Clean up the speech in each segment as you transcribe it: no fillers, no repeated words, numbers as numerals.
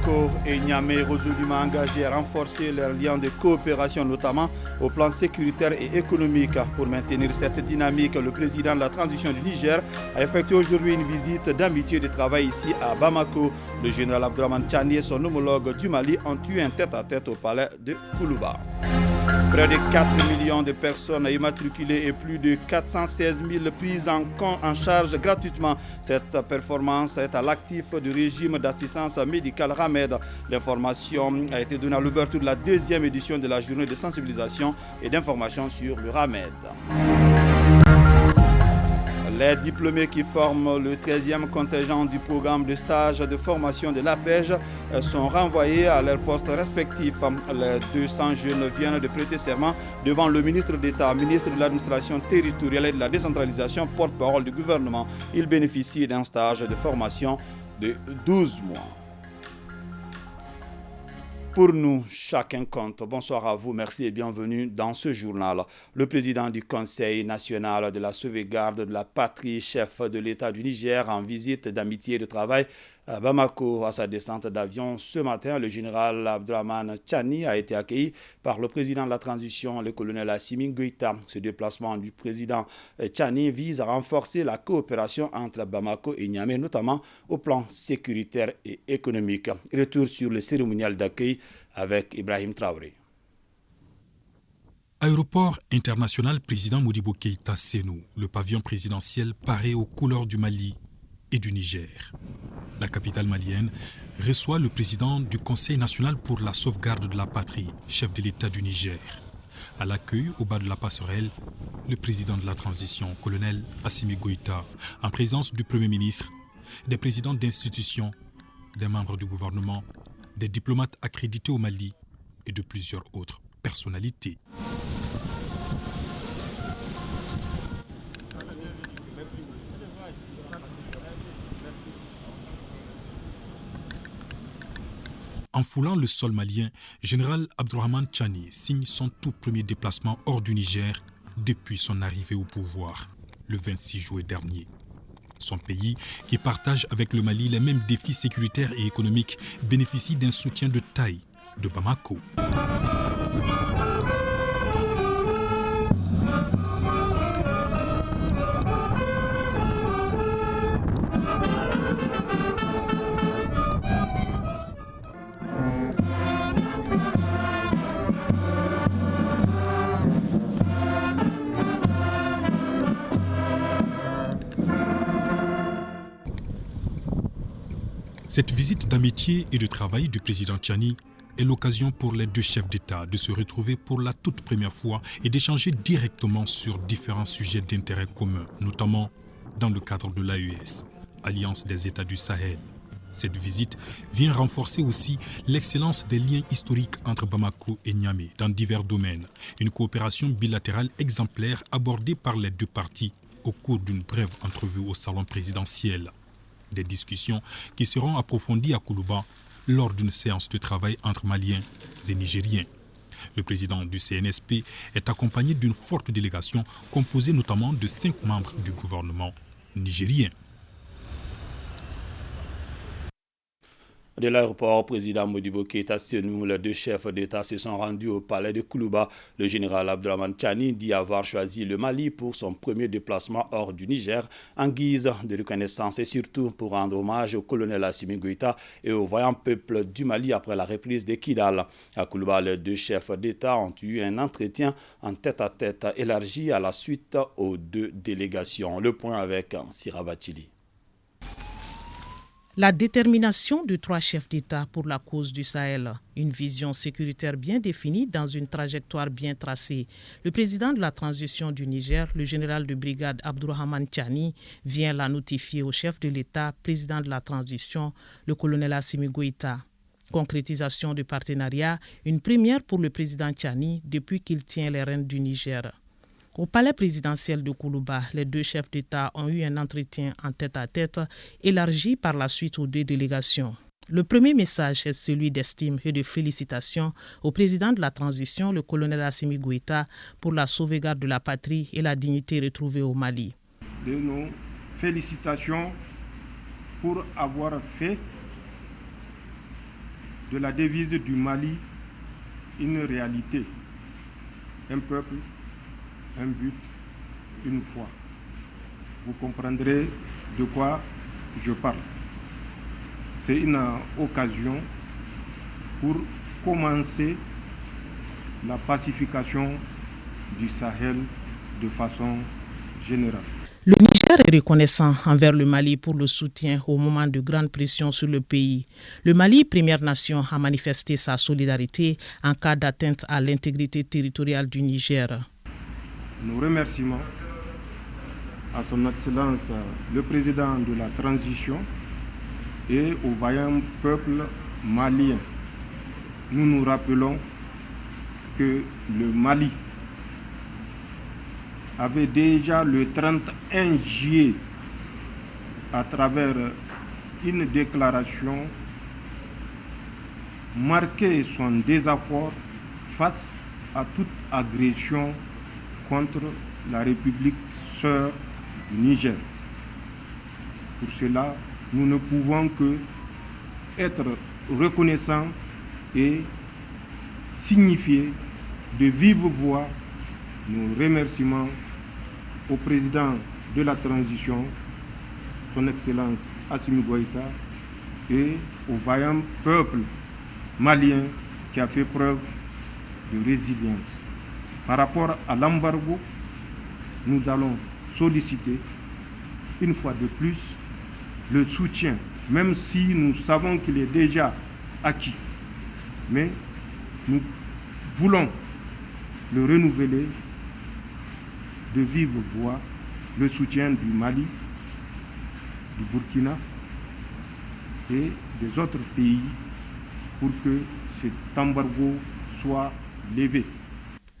Bamako et Niamey résolument engagés à renforcer leurs liens de coopération, notamment au plan sécuritaire et économique. Pour maintenir cette dynamique, le président de la transition du Niger a effectué aujourd'hui une visite d'amitié et de travail ici à Bamako. Le général Abdourahmane Tchani et son homologue du Mali ont eu un tête-à-tête au palais de Koulouba. Près de 4 millions de personnes immatriculées et plus de 416 000 prises en charge gratuitement. Cette performance est à l'actif du régime d'assistance médicale RAMED. L'information a été donnée à l'ouverture de la deuxième édition de la journée de sensibilisation et d'information sur le RAMED. Les diplômés qui forment le 13e contingent du programme de stage de formation de l'APEJ sont renvoyés à leurs postes respectifs. Les 200 jeunes viennent de prêter serment devant le ministre d'État, ministre de l'administration territoriale et de la décentralisation, porte-parole du gouvernement. Ils bénéficient d'un stage de formation de 12 mois. Pour nous, chacun compte. Bonsoir à vous, merci et bienvenue dans ce journal. Le président du Conseil national de la sauvegarde de la patrie, chef de l'État du Niger, en visite d'amitié et de travail à Bamako. À sa descente d'avion ce matin, le général Abdourahmane Tchani a été accueilli par le président de la transition, le colonel Assimi Goïta. Ce déplacement du président Tchani vise à renforcer la coopération entre Bamako et Niamey, notamment au plan sécuritaire et économique. Retour sur le cérémonial d'accueil avec Ibrahim Traoré. Aéroport international président Modibo Keïta Sénou, le pavillon présidentiel paré aux couleurs du Mali et du Niger. La capitale malienne reçoit le président du Conseil national pour la sauvegarde de la patrie, chef de l'État du Niger. À l'accueil, au bas de la passerelle, le président de la transition, colonel Assimi Goïta, en présence du Premier ministre, des présidents d'institutions, des membres du gouvernement, des diplomates accrédités au Mali et de plusieurs autres personnalités. En foulant le sol malien, général Abdourahmane Tchani signe son tout premier déplacement hors du Niger depuis son arrivée au pouvoir, le 26 juillet dernier. Son pays, qui partage avec le Mali les mêmes défis sécuritaires et économiques, bénéficie d'un soutien de taille de Bamako. Cette visite d'amitié et de travail du président Tchani est l'occasion pour les deux chefs d'État de se retrouver pour la toute première fois et d'échanger directement sur différents sujets d'intérêt commun, notamment dans le cadre de l'AES, Alliance des États du Sahel. Cette visite vient renforcer aussi l'excellence des liens historiques entre Bamako et Niamey dans divers domaines, une coopération bilatérale exemplaire abordée par les deux parties au cours d'une brève entrevue au salon présidentiel. Des discussions qui seront approfondies à Koulouba lors d'une séance de travail entre Maliens et Nigériens. Le président du CNSP est accompagné d'une forte délégation composée notamment de 5 membres du gouvernement nigérien. De l'aéroport, président Modibo Keïta Sénou, les deux chefs d'État se sont rendus au palais de Koulouba. Le général Abdourahmane Tchani dit avoir choisi le Mali pour son premier déplacement hors du Niger en guise de reconnaissance et surtout pour rendre hommage au colonel Assimi Goïta et au vaillant peuple du Mali après la reprise de Kidal. À Koulouba, les deux chefs d'État ont eu un entretien en tête-à-tête élargi à la suite aux deux délégations. Le point avec Sira Batili. La détermination de 3 chefs d'État pour la cause du Sahel, une vision sécuritaire bien définie dans une trajectoire bien tracée. Le président de la transition du Niger, le général de brigade Abdourahmane Tchani, vient la notifier au chef de l'État, président de la transition, le colonel Assimi Goïta. Concrétisation du partenariat, une première pour le président Tchani depuis qu'il tient les rênes du Niger. Au palais présidentiel de Koulouba, les deux chefs d'État ont eu un entretien en tête-à-tête élargi par la suite aux deux délégations. Le premier message est celui d'estime et de félicitations au président de la transition, le colonel Assimi Goïta, pour la sauvegarde de la patrie et la dignité retrouvée au Mali. De nos félicitations pour avoir fait de la devise du Mali une réalité. Un peuple, un but, une foi. Vous comprendrez de quoi je parle. C'est une occasion pour commencer la pacification du Sahel de façon générale. Le Niger est reconnaissant envers le Mali pour le soutien au moment de grande pression sur le pays. Le Mali, première nation, a manifesté sa solidarité en cas d'atteinte à l'intégrité territoriale du Niger. Nos remerciements à son Excellence le Président de la Transition et au vaillant peuple malien. Nous nous rappelons que le Mali avait déjà le 31 juillet, à travers une déclaration, marqué son désaccord face à toute agression contre la République sœur du Niger. Pour cela, nous ne pouvons que être reconnaissants et signifier de vive voix nos remerciements au président de la transition, son Excellence Assimi Goïta, et au vaillant peuple malien qui a fait preuve de résilience. Par rapport à l'embargo, nous allons solliciter une fois de plus le soutien, même si nous savons qu'il est déjà acquis. Mais nous voulons le renouveler de vive voix, le soutien du Mali, du Burkina et des autres pays pour que cet embargo soit levé.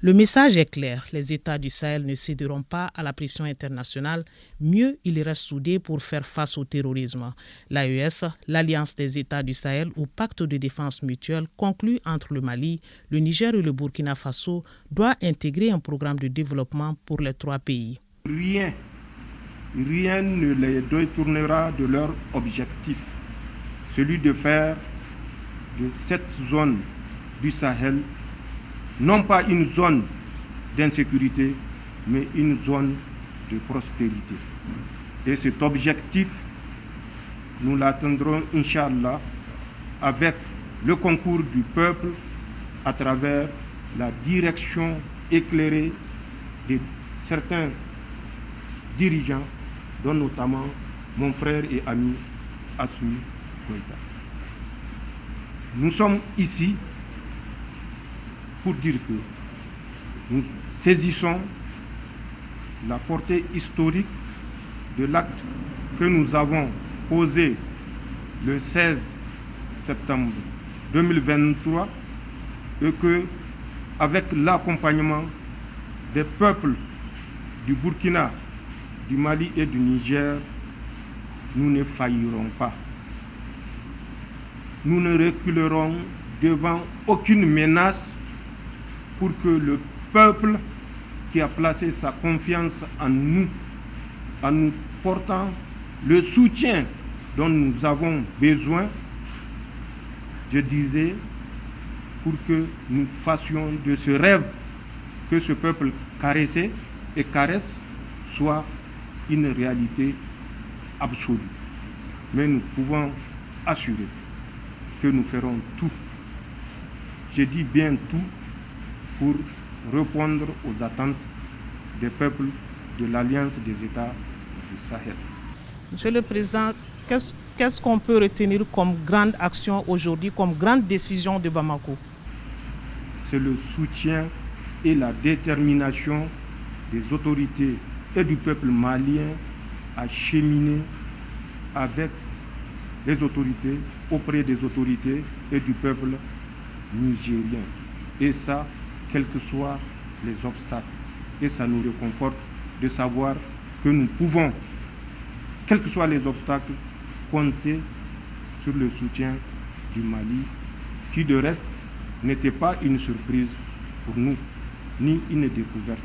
Le message est clair, les États du Sahel ne céderont pas à la pression internationale, mieux ils restent soudés pour faire face au terrorisme. L'AES, l'Alliance des États du Sahel ou pacte de défense mutuelle conclu entre le Mali, le Niger et le Burkina Faso doit intégrer un programme de développement pour les trois pays. Rien ne les détournera de leur objectif, celui de faire de cette zone du Sahel non pas une zone d'insécurité, mais une zone de prospérité. Et cet objectif, nous l'atteindrons, Inch'Allah, avec le concours du peuple à travers la direction éclairée de certains dirigeants, dont notamment mon frère et ami Assimi Goïta. Nous sommes ici pour dire que nous saisissons la portée historique de l'acte que nous avons posé le 16 septembre 2023 et que, avec l'accompagnement des peuples du Burkina, du Mali et du Niger, nous ne faillirons pas. Nous ne reculerons devant aucune menace pour que le peuple qui a placé sa confiance en nous portant le soutien dont nous avons besoin, je disais, pour que nous fassions de ce rêve que ce peuple caressait et caresse soit une réalité absolue. Mais nous pouvons assurer que nous ferons tout, je dis bien tout, pour répondre aux attentes des peuples de l'Alliance des États du Sahel. Monsieur le Président, qu'est-ce qu'on peut retenir comme grande action aujourd'hui, comme grande décision de Bamako? C'est le soutien et la détermination des autorités et du peuple malien à cheminer avec les autorités, auprès des autorités et du peuple nigérien. Et ça, quels que soient les obstacles. Et ça nous réconforte de savoir que nous pouvons, quels que soient les obstacles, compter sur le soutien du Mali, qui de reste n'était pas une surprise pour nous, ni une découverte.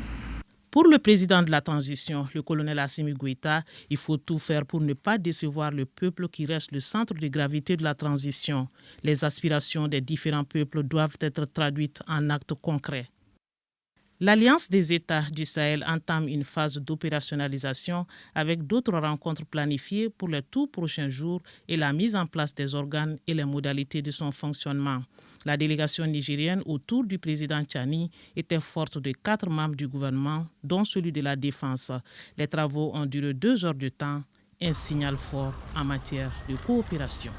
Pour le président de la transition, le colonel Assimi Goïta, il faut tout faire pour ne pas décevoir le peuple qui reste le centre de gravité de la transition. Les aspirations des différents peuples doivent être traduites en actes concrets. L'Alliance des États du Sahel entame une phase d'opérationnalisation avec d'autres rencontres planifiées pour les tout prochains jours et la mise en place des organes et les modalités de son fonctionnement. La délégation nigérienne autour du président Tchani était forte de 4 membres du gouvernement, dont celui de la Défense. Les travaux ont duré 2 heures de temps, un signal fort en matière de coopération.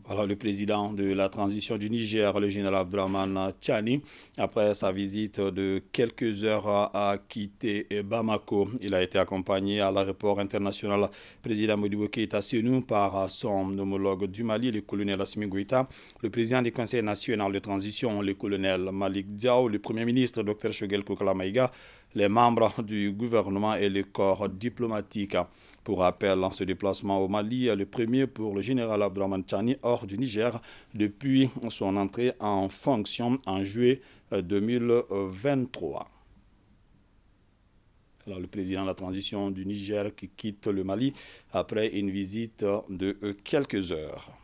Alors, le président de la transition du Niger, le général Abdourahmane Tchani, après sa visite de quelques heures, a quitté Bamako. Il a été accompagné à l'aéroport international président Modibo Keïta Sénou par son homologue du Mali, le colonel Assimi Goïta, le président du Conseil national de transition, le colonel Malik Diaw, le premier ministre Dr Choguel Kokala Maïga, les membres du gouvernement et le corps diplomatique. Pour rappel, en ce déplacement au Mali, le premier pour le général Abdourahmane Tchani hors du Niger depuis son entrée en fonction en juillet 2023. Alors, le président de la transition du Niger qui quitte le Mali après une visite de quelques heures.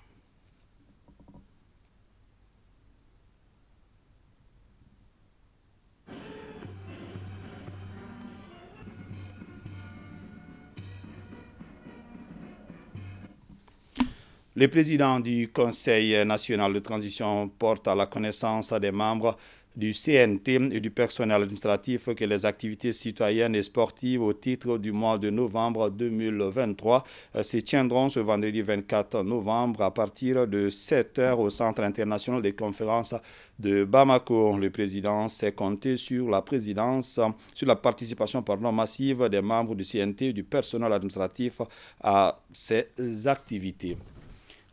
Le président du Conseil national de transition porte à la connaissance des membres du CNT et du personnel administratif que les activités citoyennes et sportives au titre du mois de novembre 2023 se tiendront ce vendredi 24 novembre à partir de 7h au Centre international des conférences de Bamako. Le président s'est compté sur la participation massive des membres du CNT et du personnel administratif à ces activités.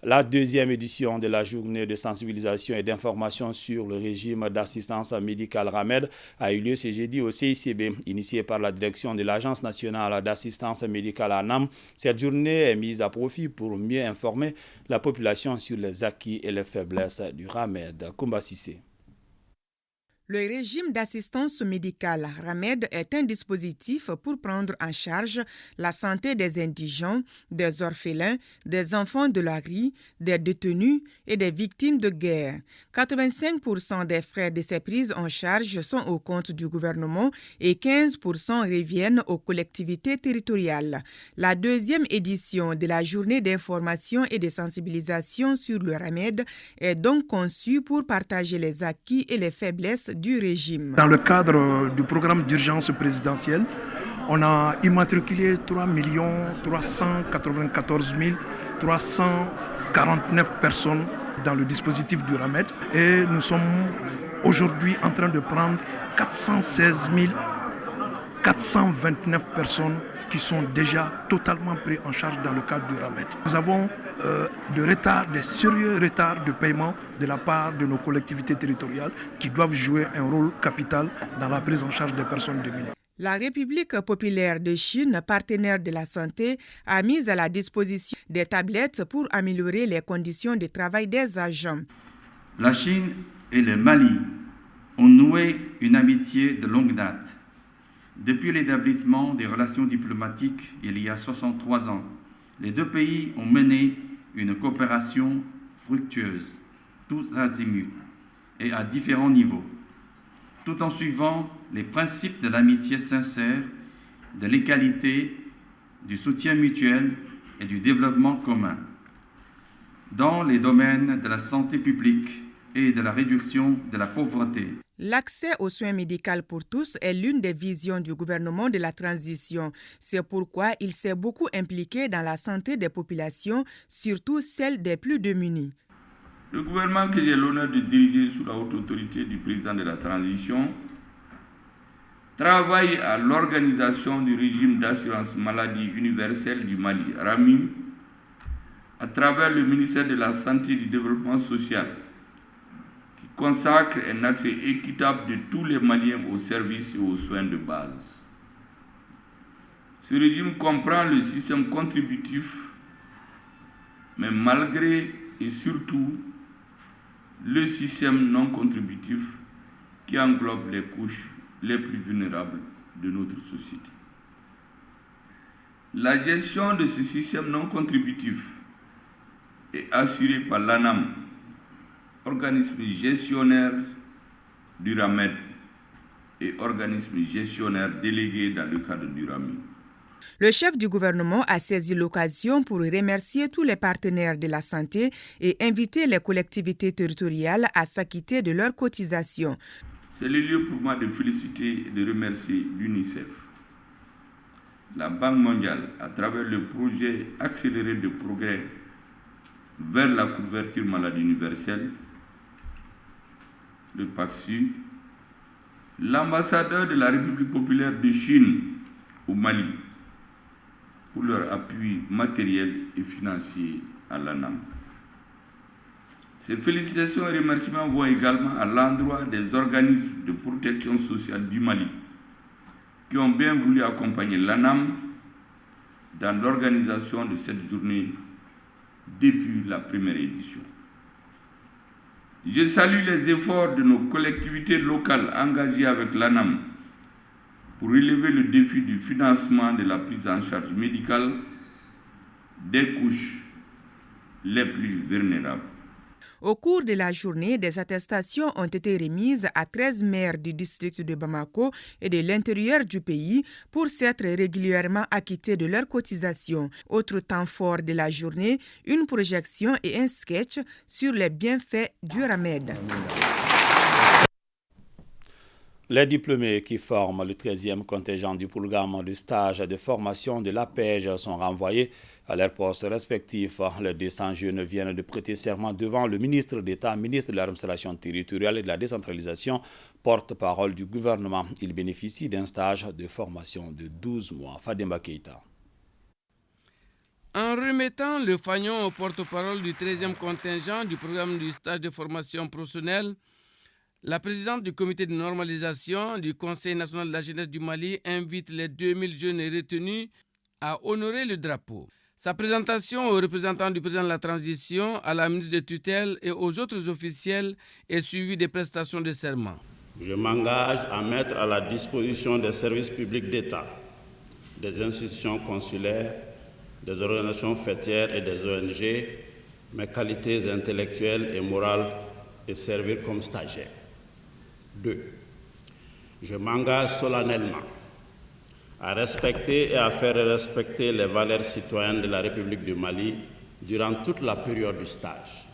La deuxième édition de la journée de sensibilisation et d'information sur le régime d'assistance médicale RAMED a eu lieu ce jeudi au CICB, initiée par la direction de l'Agence nationale d'assistance médicale ANAM. Cette journée est mise à profit pour mieux informer la population sur les acquis et les faiblesses du RAMED. Koumba Sissé. Le régime d'assistance médicale RAMED est un dispositif pour prendre en charge la santé des indigents, des orphelins, des enfants de la rue, des détenus et des victimes de guerre. 85% des frais de ces prises en charge sont au compte du gouvernement et 15% reviennent aux collectivités territoriales. La deuxième édition de la journée d'information et de sensibilisation sur le RAMED est donc conçue pour partager les acquis et les faiblesses du régime. Dans le cadre du programme d'urgence présidentielle, on a immatriculé 3 394 349 personnes dans le dispositif du RAMED et nous sommes aujourd'hui en train de prendre 416 429 personnes qui sont déjà totalement prises en charge dans le cadre du RAMED. Nous avons des sérieux retards de paiement de la part de nos collectivités territoriales qui doivent jouer un rôle capital dans la prise en charge des personnes démunies. La République populaire de Chine, partenaire de la santé, a mis à la disposition des tablettes pour améliorer les conditions de travail des agents. La Chine et le Mali ont noué une amitié de longue date. Depuis l'établissement des relations diplomatiques il y a 63 ans, les deux pays ont mené une coopération fructueuse, tous azimuts et à différents niveaux, tout en suivant les principes de l'amitié sincère, de l'égalité, du soutien mutuel et du développement commun. Dans les domaines de la santé publique et de la réduction de la pauvreté. L'accès aux soins médicaux pour tous est l'une des visions du gouvernement de la transition. C'est pourquoi il s'est beaucoup impliqué dans la santé des populations, surtout celle des plus démunis. Le gouvernement que j'ai l'honneur de diriger sous la haute autorité du président de la transition travaille à l'organisation du régime d'assurance maladie universelle du Mali, RAMU, à travers le ministère de la Santé et du Développement social, consacre un accès équitable de tous les Maliens aux services et aux soins de base. Ce régime comprend le système contributif, mais malgré et surtout le système non contributif qui englobe les couches les plus vulnérables de notre société. La gestion de ce système non contributif est assurée par l'ANAM, organisme gestionnaire du RAMED et organisme gestionnaire délégué dans le cadre du RAMI. Le chef du gouvernement a saisi l'occasion pour remercier tous les partenaires de la santé et inviter les collectivités territoriales à s'acquitter de leurs cotisations. C'est le lieu pour moi de féliciter et de remercier l'UNICEF, la Banque mondiale, à travers le projet accéléré de progrès vers la couverture maladie universelle, le PACSU, l'ambassadeur de la République populaire de Chine au Mali, pour leur appui matériel et financier à l'ANAM. Ces félicitations et remerciements vont également à l'endroit des organismes de protection sociale du Mali qui ont bien voulu accompagner l'ANAM dans l'organisation de cette journée depuis la première édition. Je salue les efforts de nos collectivités locales engagées avec l'ANAM pour relever le défi du financement de la prise en charge médicale des couches les plus vulnérables. Au cours de la journée, des attestations ont été remises à 13 maires du district de Bamako et de l'intérieur du pays pour s'être régulièrement acquittés de leurs cotisations. Autre temps fort de la journée, une projection et un sketch sur les bienfaits du RAMED. Les diplômés qui forment le 13e contingent du programme de stage de formation de l'APEJ sont renvoyés à leurs postes respectifs. Les 200 jeunes viennent de prêter serment devant le ministre d'État, ministre de l'administration territoriale et de la décentralisation, porte-parole du gouvernement. Ils bénéficient d'un stage de formation de 12 mois. Fademba Keita. En remettant le fanion au porte-parole du 13e contingent du programme du stage de formation professionnelle, la présidente du comité de normalisation du Conseil national de la jeunesse du Mali invite les 2000 jeunes retenus à honorer le drapeau. Sa présentation aux représentants du président de la transition, à la ministre de tutelle et aux autres officiels est suivie des prestations de serment. Je m'engage à mettre à la disposition des services publics d'État, des institutions consulaires, des organisations fêtières et des ONG mes qualités intellectuelles et morales et servir comme stagiaire. 2. Je m'engage solennellement à respecter et à faire respecter les valeurs citoyennes de la République du Mali durant toute la période du stage.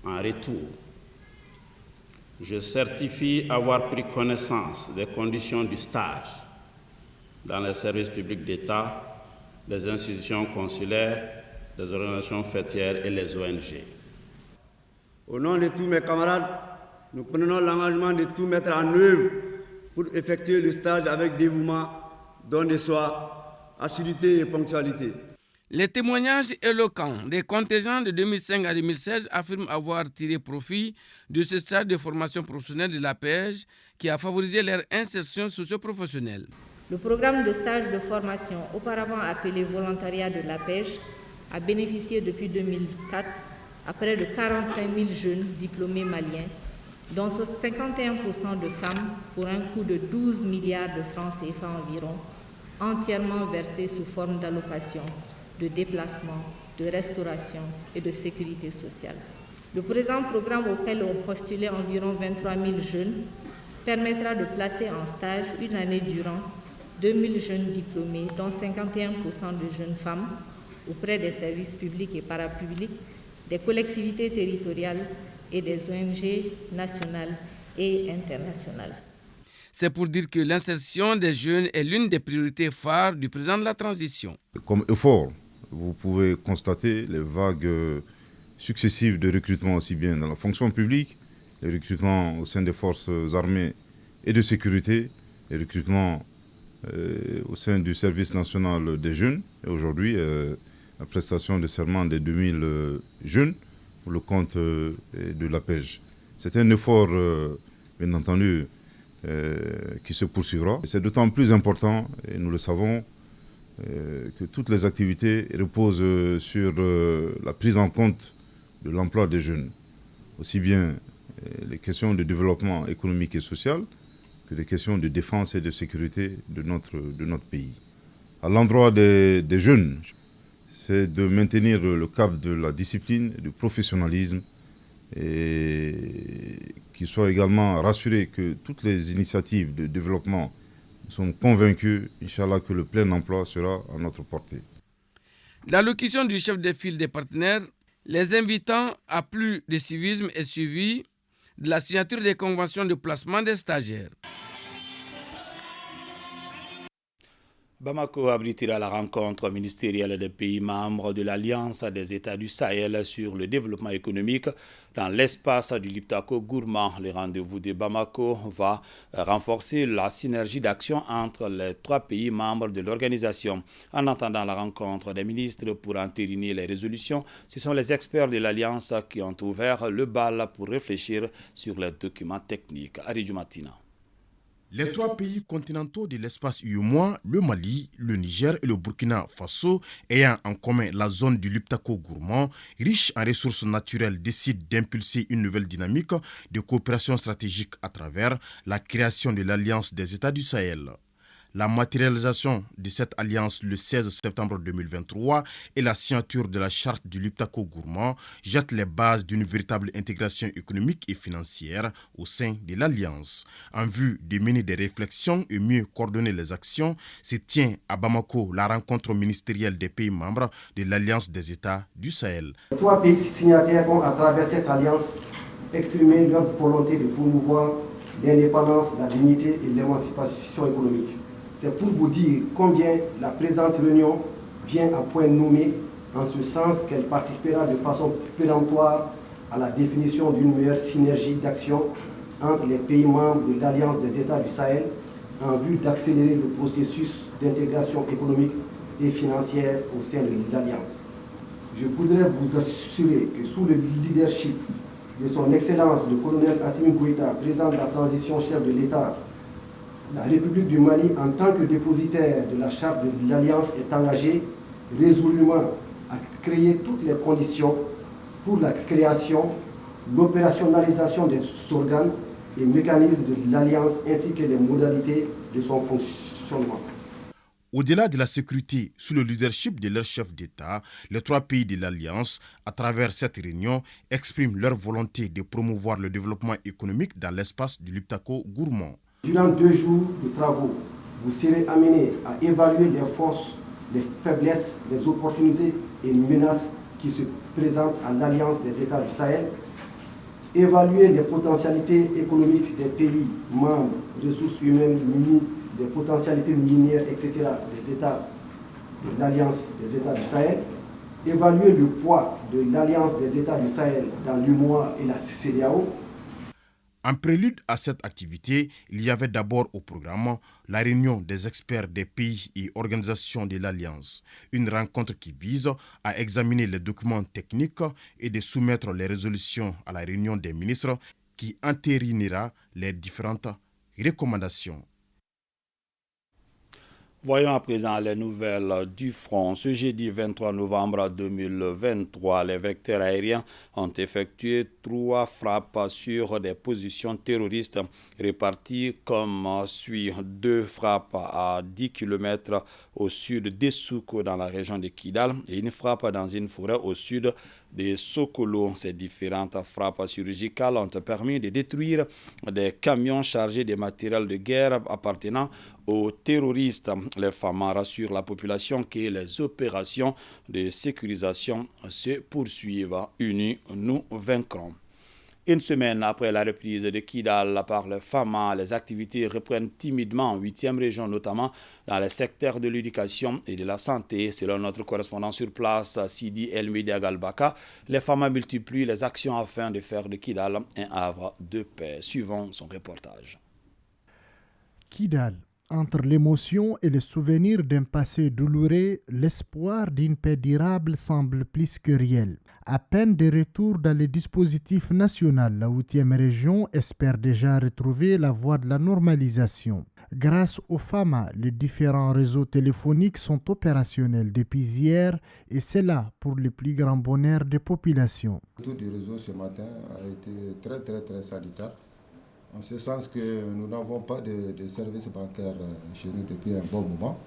En retour, je certifie avoir pris connaissance des conditions du stage dans les services publics d'État, les institutions consulaires, les organisations fêtières et les ONG. Au nom de tous mes camarades, nous prenons l'engagement de tout mettre en œuvre pour effectuer le stage avec dévouement, don de soi, assiduité et ponctualité. Les témoignages éloquents des contingents de 2005 à 2016 affirment avoir tiré profit de ce stage de formation professionnelle de l'APEJ qui a favorisé leur insertion socio-professionnelle. Le programme de stage de formation, auparavant appelé volontariat de l'APEJ, a bénéficié depuis 2004 à près de 45 000 jeunes diplômés maliens, dont 51% de femmes pour un coût de 12 milliards de francs CFA environ, entièrement versés sous forme d'allocation, de déplacement, de restauration et de sécurité sociale. Le présent programme auquel ont postulé environ 23 000 jeunes permettra de placer en stage une année durant 2 000 jeunes diplômés, dont 51% de jeunes femmes, auprès des services publics et parapublics, des collectivités territoriales et des ONG nationales et internationales. C'est pour dire que l'insertion des jeunes est l'une des priorités phares du président de la transition. Comme effort, vous pouvez constater les vagues successives de recrutement aussi bien dans la fonction publique, les recrutements au sein des forces armées et de sécurité, les recrutements au sein du service national des jeunes, et aujourd'hui la prestation de serment des 2000 jeunes pour le compte de l'APEJ. C'est un effort, bien entendu, qui se poursuivra. C'est d'autant plus important, et nous le savons, que toutes les activités reposent sur la prise en compte de l'emploi des jeunes, aussi bien les questions de développement économique et social que les questions de défense et de sécurité de notre pays. À l'endroit des jeunes, c'est de maintenir le cap de la discipline, du professionnalisme et qu'ils soient également rassurés que toutes les initiatives de développement sont convaincus, Inch'Allah, que le plein emploi sera à notre portée. L'allocution du chef de file des partenaires, les invitant à plus de civisme et suivi de la signature des conventions de placement des stagiaires. Bamako abritera la rencontre ministérielle des pays membres de l'Alliance des États du Sahel sur le développement économique dans l'espace du Liptako Gourmand. Le rendez-vous de Bamako va renforcer la synergie d'action entre les 3 pays membres de l'organisation. En attendant la rencontre des ministres pour entériner les résolutions, ce sont les experts de l'Alliance qui ont ouvert le bal pour réfléchir sur les documents techniques. Aridou Matina. Les 3 pays continentaux de l'espace UEMOA, le Mali, le Niger et le Burkina Faso, ayant en commun la zone du Liptako Gourmand, riche en ressources naturelles, décident d'impulser une nouvelle dynamique de coopération stratégique à travers la création de l'Alliance des États du Sahel. La matérialisation de cette alliance le 16 septembre 2023 et la signature de la charte du Liptako Gourmand jettent les bases d'une véritable intégration économique et financière au sein de l'alliance. En vue de mener des réflexions et mieux coordonner les actions, se tient à Bamako la rencontre ministérielle des pays membres de l'Alliance des États du Sahel. 3 pays signataires ont, à travers cette alliance, exprimé leur volonté de promouvoir l'indépendance, la dignité et l'émancipation économique. C'est pour vous dire combien la présente réunion vient à point nommé, en ce sens qu'elle participera de façon péremptoire à la définition d'une meilleure synergie d'action entre les pays membres de l'Alliance des États du Sahel en vue d'accélérer le processus d'intégration économique et financière au sein de l'Alliance. Je voudrais vous assurer que sous le leadership de son Excellence le colonel Assimi Goïta, président de la transition chef de l'État, la République du Mali, en tant que dépositaire de la charte de l'Alliance, est engagée résolument à créer toutes les conditions pour la création, l'opérationnalisation des organes et mécanismes de l'Alliance ainsi que les modalités de son fonctionnement. Au-delà de la sécurité, sous le leadership de leur chef d'État, les 3 pays de l'Alliance, à travers cette réunion, expriment leur volonté de promouvoir le développement économique dans l'espace du Liptako Gourmand. Durant 2 jours de travaux, vous serez amenés à évaluer les forces, les faiblesses, les opportunités et menaces qui se présentent à l'Alliance des États du Sahel, évaluer les potentialités économiques des pays membres, ressources humaines, des potentialités minières, etc., des États de l'Alliance des États du Sahel, évaluer le poids de l'Alliance des États du Sahel dans l'UEMOA et la CEDEAO. En prélude à cette activité, il y avait d'abord au programme la réunion des experts des pays et organisations de l'Alliance, une rencontre qui vise à examiner les documents techniques et de soumettre les résolutions à la réunion des ministres qui entérinera les différentes recommandations. Voyons à présent les nouvelles du front. Ce jeudi 23 novembre 2023, les vecteurs aériens ont effectué 3 frappes sur des positions terroristes réparties comme suit. 2 frappes à 10 km au sud d'Essouko dans la région de Kidal et une frappe dans une forêt au sud de Sokolo. Ces différentes frappes chirurgicales ont permis de détruire des camions chargés de matériel de guerre appartenant aux terroristes. Les femmes rassurent la population que les opérations de sécurisation se poursuivent. Unis, nous vaincrons. Une semaine après la reprise de Kidal par les FAMA, les activités reprennent timidement en 8e région, notamment dans les secteurs de l'éducation et de la santé. Selon notre correspondant sur place, Sidi El-Midi Agalbaka, les FAMA multiplient les actions afin de faire de Kidal un havre de paix. Suivons son reportage. Kidal. Entre l'émotion et le souvenir d'un passé douloureux, l'espoir d'une paix durable semble plus que réel. À peine de retour dans le dispositif national, la 8e région espère déjà retrouver la voie de la normalisation. Grâce au FAMA, les différents réseaux téléphoniques sont opérationnels depuis hier et c'est là pour le plus grand bonheur des populations. Le taux du réseau ce matin a été très salutaire, en ce sens que nous n'avons pas de services bancaires chez nous depuis un bon moment.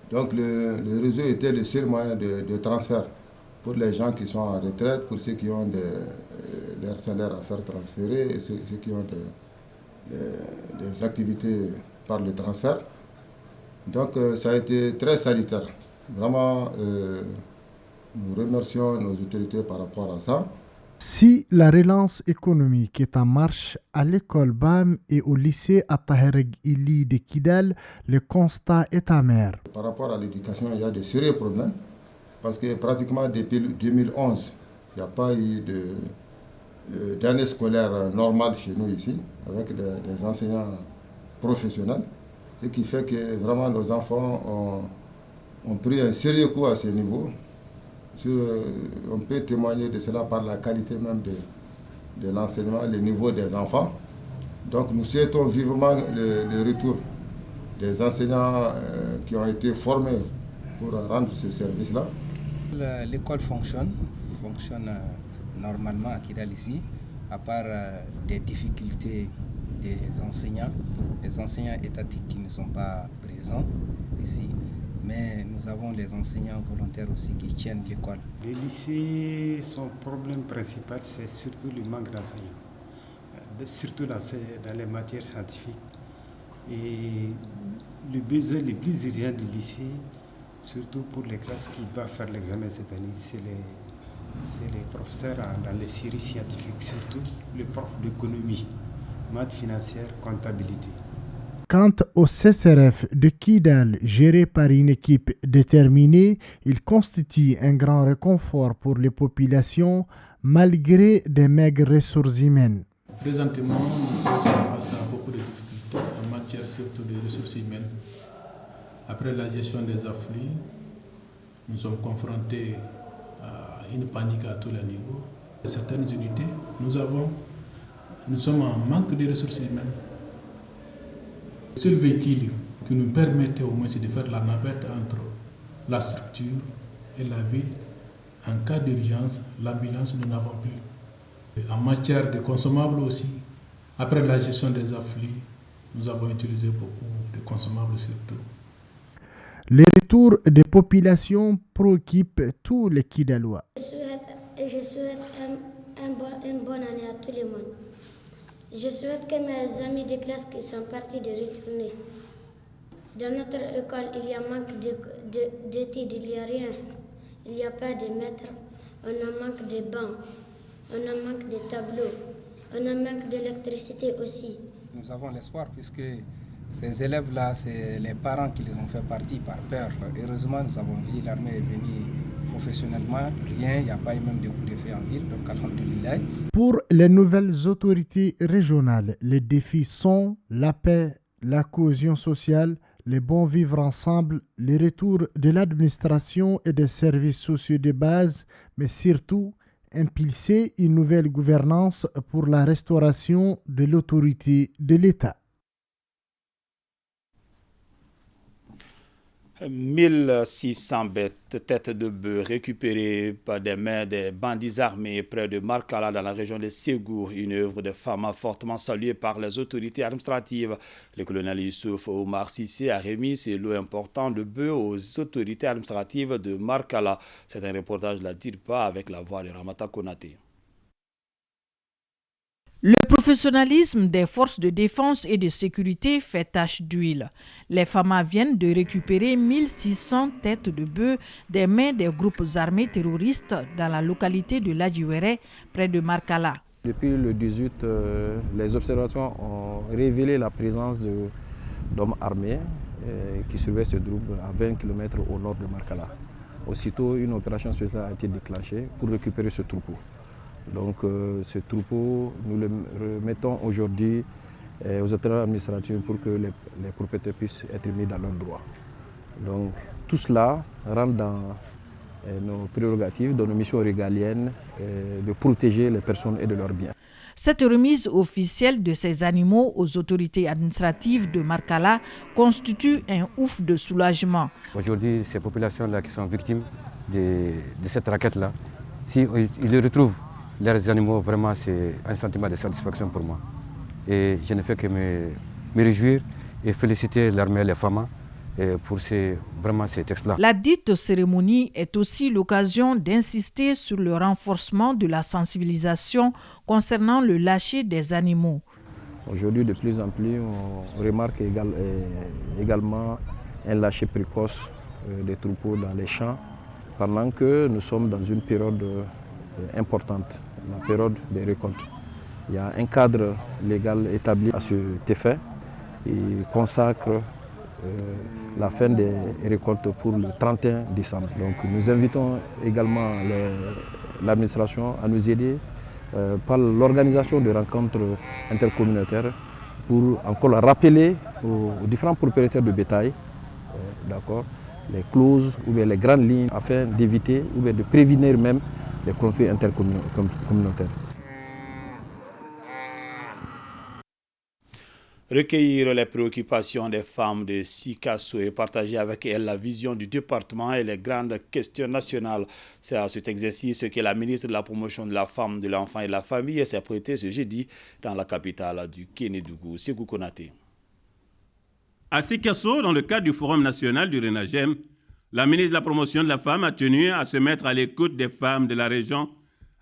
Donc le réseau était le seul moyen de transfert pour les gens qui sont en retraite, pour ceux qui ont leur salaire à faire transférer et ceux qui ont des activités par le transfert. Donc ça a été très salutaire. Vraiment, nous remercions nos autorités par rapport à ça. Si la relance économique est en marche à l'école BAM et au lycée Attahereg Ili de Kidal, le constat est amer. Par rapport à l'éducation, il y a de sérieux problèmes parce que pratiquement depuis 2011, il n'y a pas eu d'année scolaire normale chez nous ici, avec des enseignants professionnels, ce qui fait que vraiment nos enfants ont pris un sérieux coup à ce niveau. On peut témoigner de cela par la qualité même de l'enseignement, le niveau des enfants. Donc nous souhaitons vivement le retour des enseignants qui ont été formés pour rendre ce service-là. L'école fonctionne normalement à Kidal ici, à part des difficultés des enseignants, les enseignants étatiques qui ne sont pas présents ici. Mais nous avons les enseignants volontaires aussi qui tiennent l'école. Le lycée, son problème principal, c'est surtout le manque d'enseignants, surtout dans les matières scientifiques. Et le besoin le plus urgent du lycée, surtout pour les classes qui doivent faire l'examen cette année, c'est les professeurs dans les séries scientifiques, surtout les profs d'économie, maths financière, comptabilité. Quant au CCRF de Kidal, géré par une équipe déterminée, il constitue un grand réconfort pour les populations malgré des maigres ressources humaines. Présentement, nous sommes face à beaucoup de difficultés en matière surtout de ressources humaines. Après la gestion des afflux, nous sommes confrontés à une panique à tous les niveaux. Dans certaines unités, nous sommes en manque de ressources humaines. Le seul véhicule qui nous permettait au moins de faire la navette entre la structure et la ville, en cas d'urgence, l'ambulance, nous n'avons plus. Et en matière de consommables aussi, après la gestion des afflux, nous avons utilisé beaucoup de consommables surtout. Les retours des populations préoccupent tous les Kidalois. Je souhaite une bonne année à tout le monde. Je souhaite que mes amis de classe qui sont partis de retourner. Dans notre école, il y a manque d'études, il n'y a rien. Il n'y a pas de maîtres, on a manque de bancs, on a manque de tableaux, on a manque d'électricité aussi. Nous avons l'espoir puisque ces élèves-là, c'est les parents qui les ont fait partir par peur. Heureusement, nous avons vu l'armée venir professionnellement, rien, il n'y a pas eu même de coups de feu en ville, donc alhamdoulilah. Pour les nouvelles autorités régionales, les défis sont la paix, la cohésion sociale, les bons vivre ensemble, le retour de l'administration et des services sociaux de base, mais surtout impulser une nouvelle gouvernance pour la restauration de l'autorité de l'État. 1600 têtes de bœuf récupérées par des mains des bandits armés près de Markala dans la région de Ségou, une œuvre de FAMA fortement saluée par les autorités administratives. Le colonel Youssouf Omar Sissé a remis ces lots importants de bœufs aux autorités administratives de Markala. C'est un reportage de la DIRPA avec la voix de Ramata Konaté. Le professionnalisme des forces de défense et de sécurité fait tache d'huile. Les FAMA viennent de récupérer 1600 têtes de bœufs des mains des groupes armés terroristes dans la localité de Ladjiwere, près de Markala. Depuis le 18, les observations ont révélé la présence d'hommes armés qui surveillent ce groupe à 20 km au nord de Markala. Aussitôt, une opération spéciale a été déclenchée pour récupérer ce troupeau. Donc ce troupeau, nous le remettons aujourd'hui aux autorités administratives pour que les propriétaires puissent être mis dans leurs droits. Donc tout cela rentre dans nos prérogatives, dans nos missions régaliennes de protéger les personnes et de leurs biens. Cette remise officielle de ces animaux aux autorités administratives de Markala constitue un ouf de soulagement. Aujourd'hui, ces populations-là qui sont victimes de cette raquette-là, si ils retrouvent leurs animaux, vraiment c'est un sentiment de satisfaction pour moi. Et je ne fais que me réjouir et féliciter l'armée et les femmes pour cet exploit. La dite cérémonie est aussi l'occasion d'insister sur le renforcement de la sensibilisation concernant le lâcher des animaux. Aujourd'hui, de plus en plus, on remarque également un lâcher précoce des troupeaux dans les champs, pendant que nous sommes dans une période importante, la période des récoltes. Il y a un cadre légal établi à cet effet et consacre la fin des récoltes pour le 31 décembre. Donc nous invitons également l'administration à nous aider par l'organisation de rencontres intercommunautaires pour encore rappeler aux différents propriétaires de bétail les clauses ou bien les grandes lignes afin d'éviter ou bien de prévenir même les conflits intercommunautaires. Recueillir les préoccupations des femmes de Sikasso et partager avec elles la vision du département et les grandes questions nationales. C'est à cet exercice que la ministre de la Promotion de la Femme, de l'Enfant et de la Famille s'est prêtée ce jeudi dans la capitale du Kénédougou. Ségou Konaté. À Sikasso, dans le cadre du Forum national du RENAGEM, la ministre de la Promotion de la Femme a tenu à se mettre à l'écoute des femmes de la région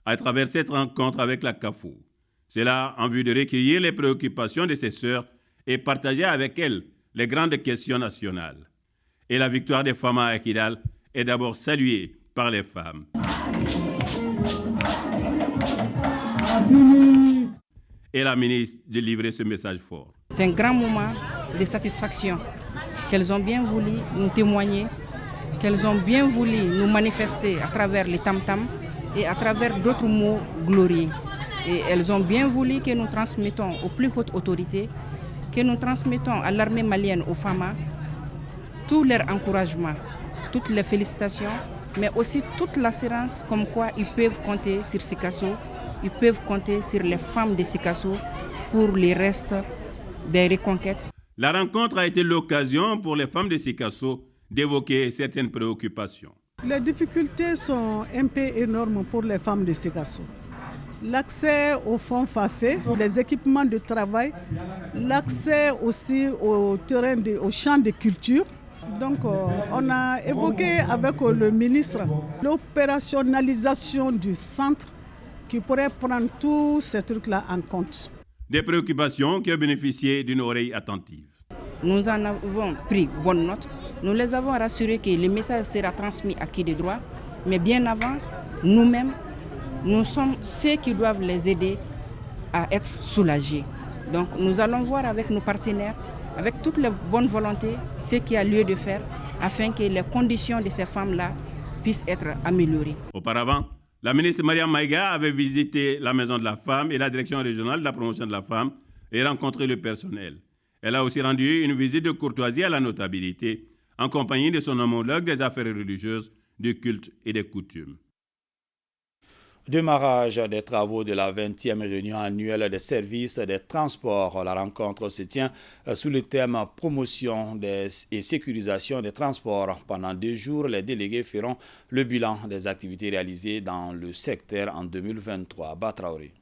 à travers cette rencontre avec la CAFO. C'est là en vue de recueillir les préoccupations de ses sœurs et partager avec elles les grandes questions nationales. Et la victoire des femmes à Kidal est d'abord saluée par les femmes. Et la ministre de livrer ce message fort. C'est un grand moment de satisfaction qu'elles ont bien voulu nous témoigner, qu'elles ont bien voulu nous manifester à travers les tam-tams et à travers d'autres mots glorieux. Et elles ont bien voulu que nous transmettons aux plus hautes autorités, que nous transmettons à l'armée malienne, aux FAMA, tout leur encouragement, toutes les félicitations, mais aussi toute l'assurance comme quoi ils peuvent compter sur Sikasso, ils peuvent compter sur les femmes de Sikasso pour les restes des reconquêtes. La rencontre a été l'occasion pour les femmes de Sikasso d'évoquer certaines préoccupations. Les difficultés sont un peu énormes pour les femmes de Sikasso. L'accès aux fonds FAFE, les équipements de travail, l'accès aussi au terrain, aux champs de culture. Donc on a évoqué avec le ministre l'opérationnalisation du centre qui pourrait prendre tous ces trucs-là en compte. Des préoccupations qui ont bénéficié d'une oreille attentive. Nous en avons pris bonne note. Nous les avons rassurés que le message sera transmis à qui de droit. Mais bien avant, nous-mêmes, nous sommes ceux qui doivent les aider à être soulagés. Donc nous allons voir avec nos partenaires, avec toutes les bonnes volontés, ce qu'il y a lieu de faire afin que les conditions de ces femmes-là puissent être améliorées. Auparavant, la ministre Mariam Maïga avait visité la Maison de la Femme et la Direction régionale de la promotion de la femme et rencontré le personnel. Elle a aussi rendu une visite de courtoisie à la notabilité en compagnie de son homologue des affaires religieuses, du culte et des coutumes. Démarrage des travaux de la 20e réunion annuelle des services des transports. La rencontre se tient sous le thème promotion et sécurisation des transports. Pendant 2 jours, les délégués feront le bilan des activités réalisées dans le secteur en 2023. Batraoré.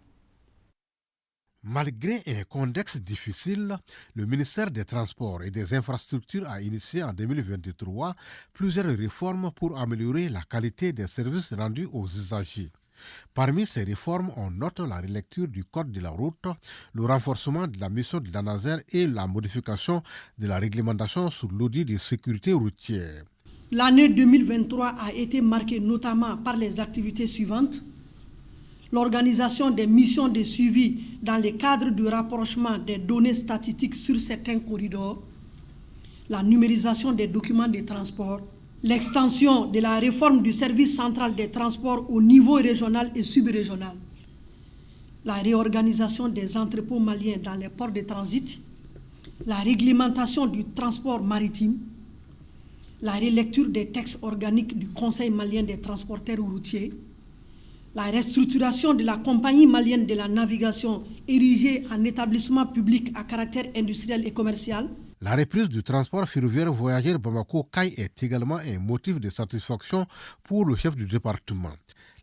Malgré un contexte difficile, le ministère des Transports et des Infrastructures a initié en 2023 plusieurs réformes pour améliorer la qualité des services rendus aux usagers. Parmi ces réformes, on note la relecture du Code de la route, le renforcement de la mission de l'ANASER et la modification de la réglementation sur l'audit de sécurité routière. L'année 2023 a été marquée notamment par les activités suivantes. L'organisation des missions de suivi dans le cadre du rapprochement des données statistiques sur certains corridors, la numérisation des documents de transport, l'extension de la réforme du service central des transports au niveau régional et subrégional, la réorganisation des entrepôts maliens dans les ports de transit, la réglementation du transport maritime, la relecture des textes organiques du Conseil malien des transporteurs routiers, La restructuration de la compagnie malienne de la navigation érigée en établissement public à caractère industriel et commercial. La reprise du transport ferroviaire voyageur Bamako-Caille est également un motif de satisfaction pour le chef du département.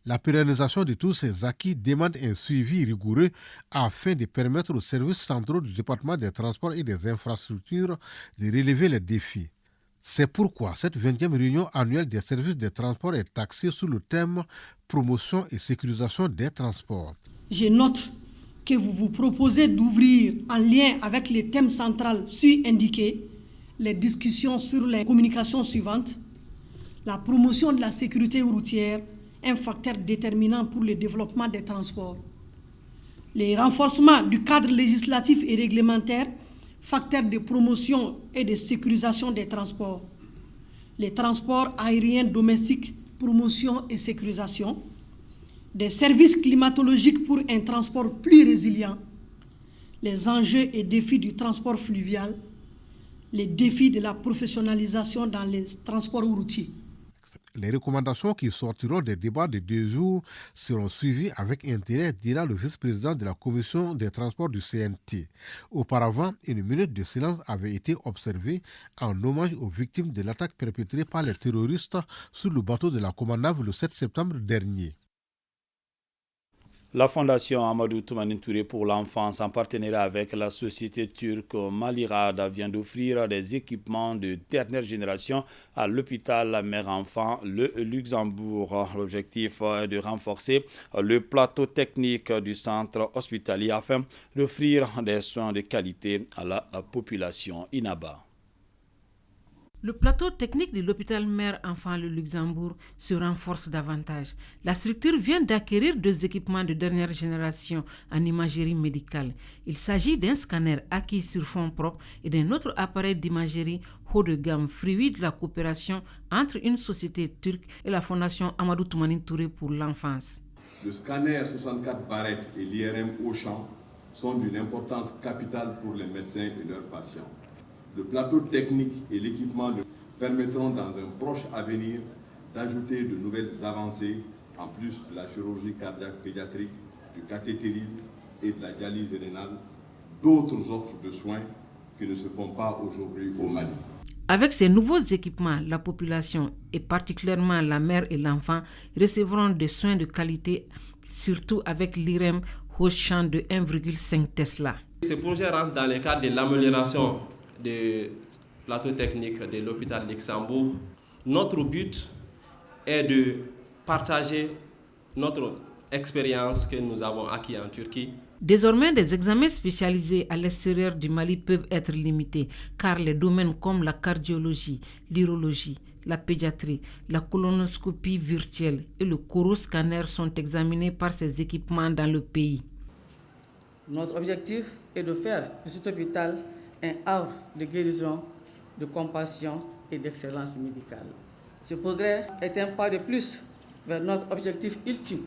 La pérennisation de tous ces acquis demande un suivi rigoureux afin de permettre aux services centraux du département des transports et des infrastructures de relever les défis. C'est pourquoi cette 20e réunion annuelle des services des transports est axée sur le thème promotion et sécurisation des transports. Je note que vous vous proposez d'ouvrir, en lien avec les thèmes centraux ci-indiqués, les discussions sur les communications suivantes. La promotion de la sécurité routière, un facteur déterminant pour le développement des transports. Les renforcements du cadre législatif et réglementaire, facteur de promotion et de sécurisation des transports. Les transports aériens domestiques, promotion et sécurisation. Des services climatologiques pour un transport plus résilient. Les enjeux et défis du transport fluvial. Les défis de la professionnalisation dans les transports routiers. Les recommandations qui sortiront des débats de 2 jours seront suivies avec intérêt, dira le vice-président de la commission des transports du CNT. Auparavant, une minute de silence avait été observée en hommage aux victimes de l'attaque perpétrée par les terroristes sur le bateau de la Comanave le 7 septembre dernier. La Fondation Amadou Toumani Touré pour l'enfance, en partenariat avec la société turque Malirada, vient d'offrir des équipements de dernière génération à l'hôpital mère-enfant le Luxembourg. L'objectif est de renforcer le plateau technique du centre hospitalier afin d'offrir des soins de qualité à la population. Inaba. Le plateau technique de l'hôpital mère-enfant le Luxembourg se renforce davantage. La structure vient d'acquérir 2 équipements de dernière génération en imagerie médicale. Il s'agit d'un scanner acquis sur fonds propres et d'un autre appareil d'imagerie haut de gamme, fruit de la coopération entre une société turque et la Fondation Amadou Toumani Touré pour l'enfance. Le scanner 64 barrettes et l'IRM Auchan sont d'une importance capitale pour les médecins et leurs patients. Le plateau technique et l'équipement permettront dans un proche avenir d'ajouter de nouvelles avancées en plus de la chirurgie cardiaque pédiatrique, du cathétérisme et de la dialyse rénale, d'autres offres de soins qui ne se font pas aujourd'hui au Mali. Avec ces nouveaux équipements, la population, et particulièrement la mère et l'enfant, recevront des soins de qualité, surtout avec l'IRM Auchan de 1,5 Tesla. Ce projet rentre dans le cadre de l'amélioration des plateaux techniques de l'hôpital Luxembourg. Notre but est de partager notre expérience que nous avons acquise en Turquie. Désormais, des examens spécialisés à l'extérieur du Mali peuvent être limités, car les domaines comme la cardiologie, l'urologie, la pédiatrie, la colonoscopie virtuelle et le coroscanner sont examinés par ces équipements dans le pays. Notre objectif est de faire de cet hôpital un havre de guérison, de compassion et d'excellence médicale. Ce progrès est un pas de plus vers notre objectif ultime,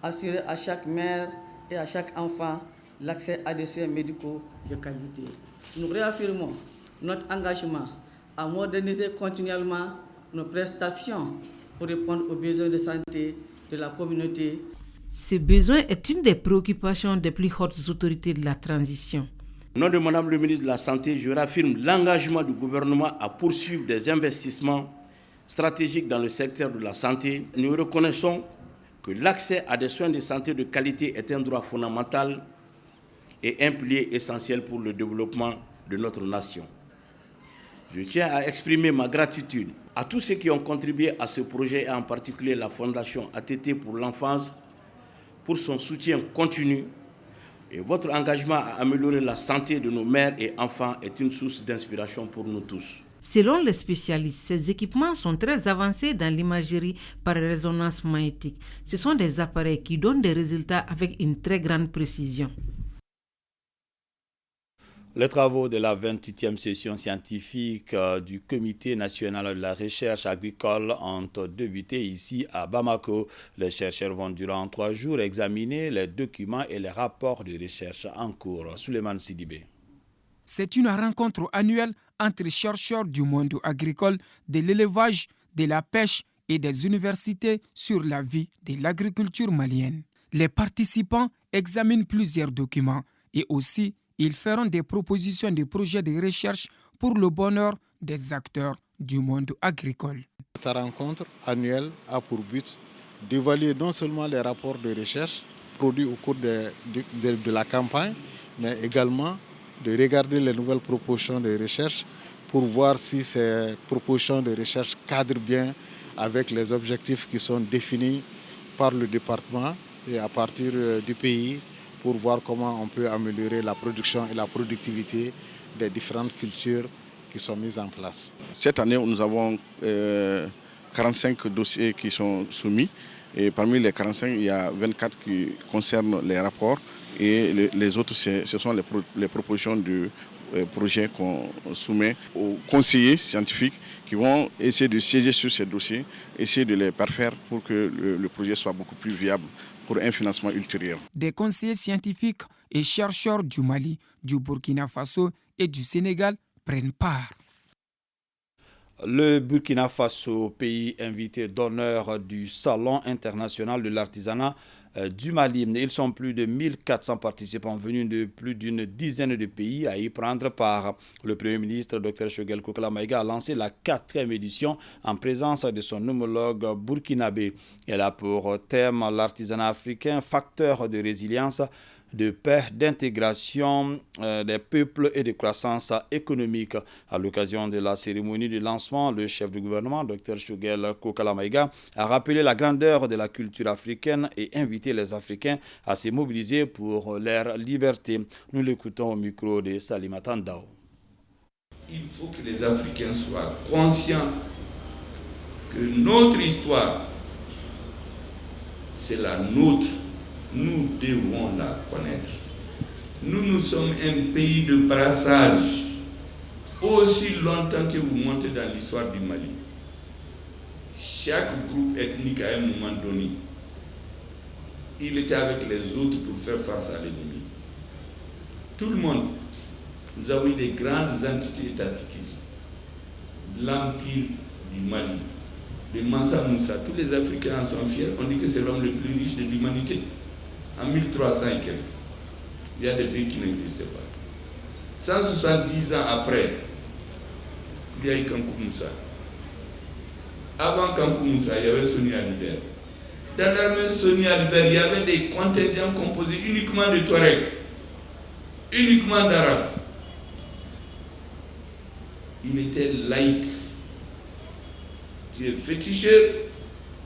assurer à chaque mère et à chaque enfant l'accès à des soins médicaux de qualité. Nous réaffirmons notre engagement à moderniser continuellement nos prestations pour répondre aux besoins de santé de la communauté. Ce besoin est une des préoccupations des plus hautes autorités de la transition. Au nom de Madame le ministre de la Santé, je réaffirme l'engagement du gouvernement à poursuivre des investissements stratégiques dans le secteur de la santé. Nous reconnaissons que l'accès à des soins de santé de qualité est un droit fondamental et un pilier essentiel pour le développement de notre nation. Je tiens à exprimer ma gratitude à tous ceux qui ont contribué à ce projet, et en particulier la Fondation ATT pour l'enfance, pour son soutien continu. Et votre engagement à améliorer la santé de nos mères et enfants est une source d'inspiration pour nous tous. Selon les spécialistes, ces équipements sont très avancés dans l'imagerie par résonance magnétique. Ce sont des appareils qui donnent des résultats avec une très grande précision. Les travaux de la 28e session scientifique du Comité national de la recherche agricole ont débuté ici à Bamako. Les chercheurs vont durant 3 jours examiner les documents et les rapports de recherche en cours. Souleymane Sidibé. C'est une rencontre annuelle entre chercheurs du monde agricole, de l'élevage, de la pêche et des universités sur la vie de l'agriculture malienne. Les participants examinent plusieurs documents et aussi ils feront des propositions de projets de recherche pour le bonheur des acteurs du monde agricole. Cette rencontre annuelle a pour but d'évaluer non seulement les rapports de recherche produits au cours de la campagne, mais également de regarder les nouvelles propositions de recherche pour voir si ces propositions de recherche cadrent bien avec les objectifs qui sont définis par le département et à partir du pays pour voir comment on peut améliorer la production et la productivité des différentes cultures qui sont mises en place. Cette année, nous avons 45 dossiers qui sont soumis et parmi les 45, il y a 24 qui concernent les rapports et les autres, ce sont les propositions de projets qu'on soumet aux conseillers scientifiques qui vont essayer de siéger sur ces dossiers, essayer de les parfaire pour que le projet soit beaucoup plus viable pour un financement ultérieur. Des conseillers scientifiques et chercheurs du Mali, du Burkina Faso et du Sénégal prennent part. Le Burkina Faso, pays invité d'honneur du Salon international de l'artisanat du Mali. Ils sont plus de 1400 participants venus de plus d'une dizaine de pays à y prendre part. Le Premier ministre, Dr Choguel Kokala Maïga, a lancé la 4e édition en présence de son homologue burkinabé. Elle a pour thème l'artisanat africain, facteur de résilience, de paix, d'intégration des peuples et de croissance économique. À l'occasion de la cérémonie de lancement, le chef du gouvernement, Dr Choguel Kokala Maïga, a rappelé la grandeur de la culture africaine et invité les Africains à se mobiliser pour leur liberté. Nous l'écoutons au micro de Salimata Ndao. Il faut que les Africains soient conscients que notre histoire, c'est la nôtre. Nous devons la connaître. Nous sommes un pays de brassage. Aussi longtemps que vous montez dans l'histoire du Mali, chaque groupe ethnique à un moment donné, il était avec les autres pour faire face à l'ennemi. Tout le monde, nous avons eu des grandes entités étatiques ici. L'Empire du Mali, de Mansa Moussa, tous les Africains en sont fiers. On dit que c'est l'homme le plus riche de l'humanité. En 1300 et quelques, il y a des pays qui n'existaient pas. 170 ans après, il y a eu Kankou Moussa. Avant Kankou Moussa, il y avait Soni Alibert. Dans l'armée Soni Alibert, il y avait des contingents composés uniquement de Touaregs, uniquement d'Arabes. Il était laïque. Tu es féticheur,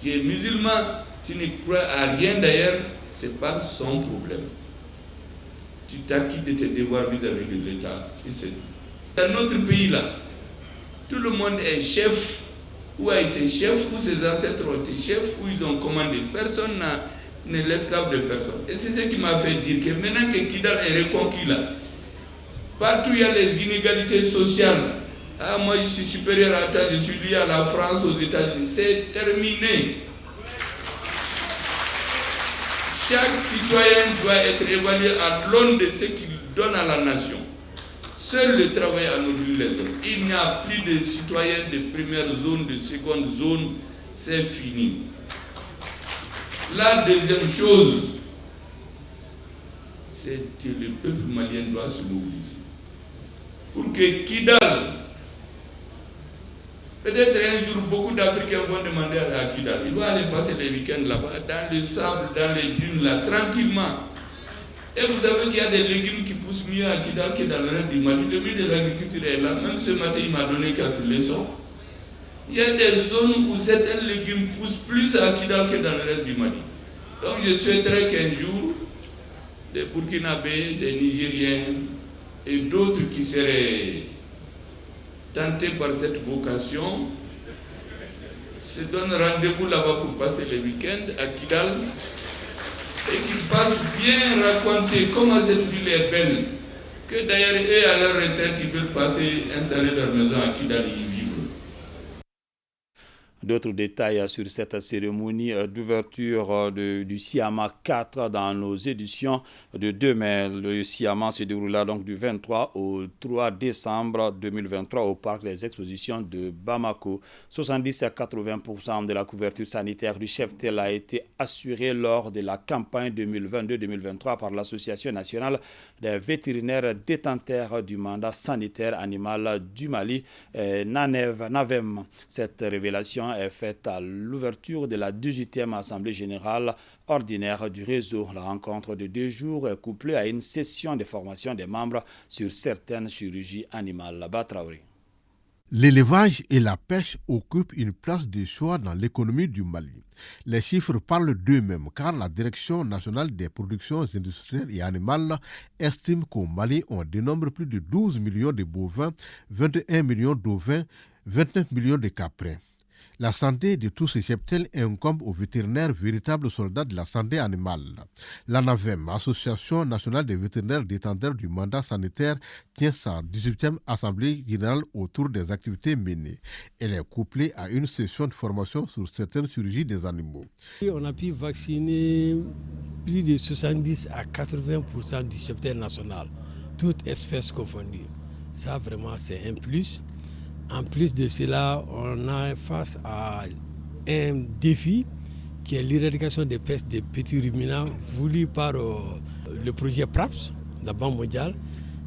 tu es musulman, tu ne crois à rien d'ailleurs. Ce n'est pas son problème. Tu t'acquittes de tes devoirs vis-à-vis de l'État. Dans notre pays-là, tout le monde est chef, ou a été chef, ou ses ancêtres ont été chefs, ou ils ont commandé. Personne n'est l'esclave de personne. Et c'est ce qui m'a fait dire que maintenant que Kidal est reconquis là, partout il y a les inégalités sociales. Ah, moi je suis supérieur à toi, je suis lié à la France, aux États-Unis. C'est terminé. Chaque citoyen doit être évalué à l'aune de ce qu'il donne à la nation. Seul le travail a nourri les autres. Il n'y a plus de citoyens de première zone, de seconde zone, c'est fini. La deuxième chose, c'est que le peuple malien doit se mobiliser. Pour que Kidal, peut-être un jour, beaucoup d'Africains vont demander à Kidal. Ils vont aller passer les week-ends là-bas, dans le sable, dans les dunes, là, tranquillement. Et vous savez qu'il y a des légumes qui poussent mieux à Kidal que dans le reste du Mali. Le ministre de l'Agriculture est là. Même ce matin, il m'a donné quelques leçons. Il y a des zones où certains légumes poussent plus à Kidal que dans le reste du Mali. Donc je souhaiterais qu'un jour, des Burkinabés, des Nigériens et d'autres qui seraient tentés par cette vocation se donnent rendez-vous là-bas pour passer le week-end à Kidal et qu'ils passent bien raconter comment cette ville est belle, que d'ailleurs eux à leur retraite ils veulent passer, installer leur maison à Kidal et y vivre. D'autres détails sur cette cérémonie d'ouverture du SIAMA 4 dans nos éditions de demain. Le SIAMA se déroulera donc du 23 au 3 décembre 2023 au parc des expositions de Bamako. 70 à 80% de la couverture sanitaire du cheptel a été assurée lors de la campagne 2022-2023 par l'Association nationale des vétérinaires détenteurs du mandat sanitaire animal du Mali, NAVEM. Cette révélation est faite à l'ouverture de la 18e Assemblée générale ordinaire du réseau. La rencontre de 2 jours est couplée à une session de formation des membres sur certaines chirurgies animales. Batraouri. L'élevage et la pêche occupent une place de choix dans l'économie du Mali. Les chiffres parlent d'eux-mêmes car la Direction nationale des productions industrielles et animales estime qu'au Mali, on dénombre plus de 12 millions de bovins, 21 millions d'ovins, 29 millions de caprins. La santé de tous ces cheptels incombe aux vétérinaires, véritables soldats de la santé animale. La NAVEM, Association nationale des vétérinaires détenteurs du mandat sanitaire, tient sa 18e Assemblée générale autour des activités menées. Elle est couplée à une session de formation sur certaines chirurgies des animaux. On a pu vacciner plus de 70 à 80% du cheptel national, toutes espèces confondues. Ça, vraiment, c'est un plus. En plus de cela, on a face à un défi qui est l'éradication des pestes des petits ruminants voulu par le projet PRAPS, la Banque mondiale.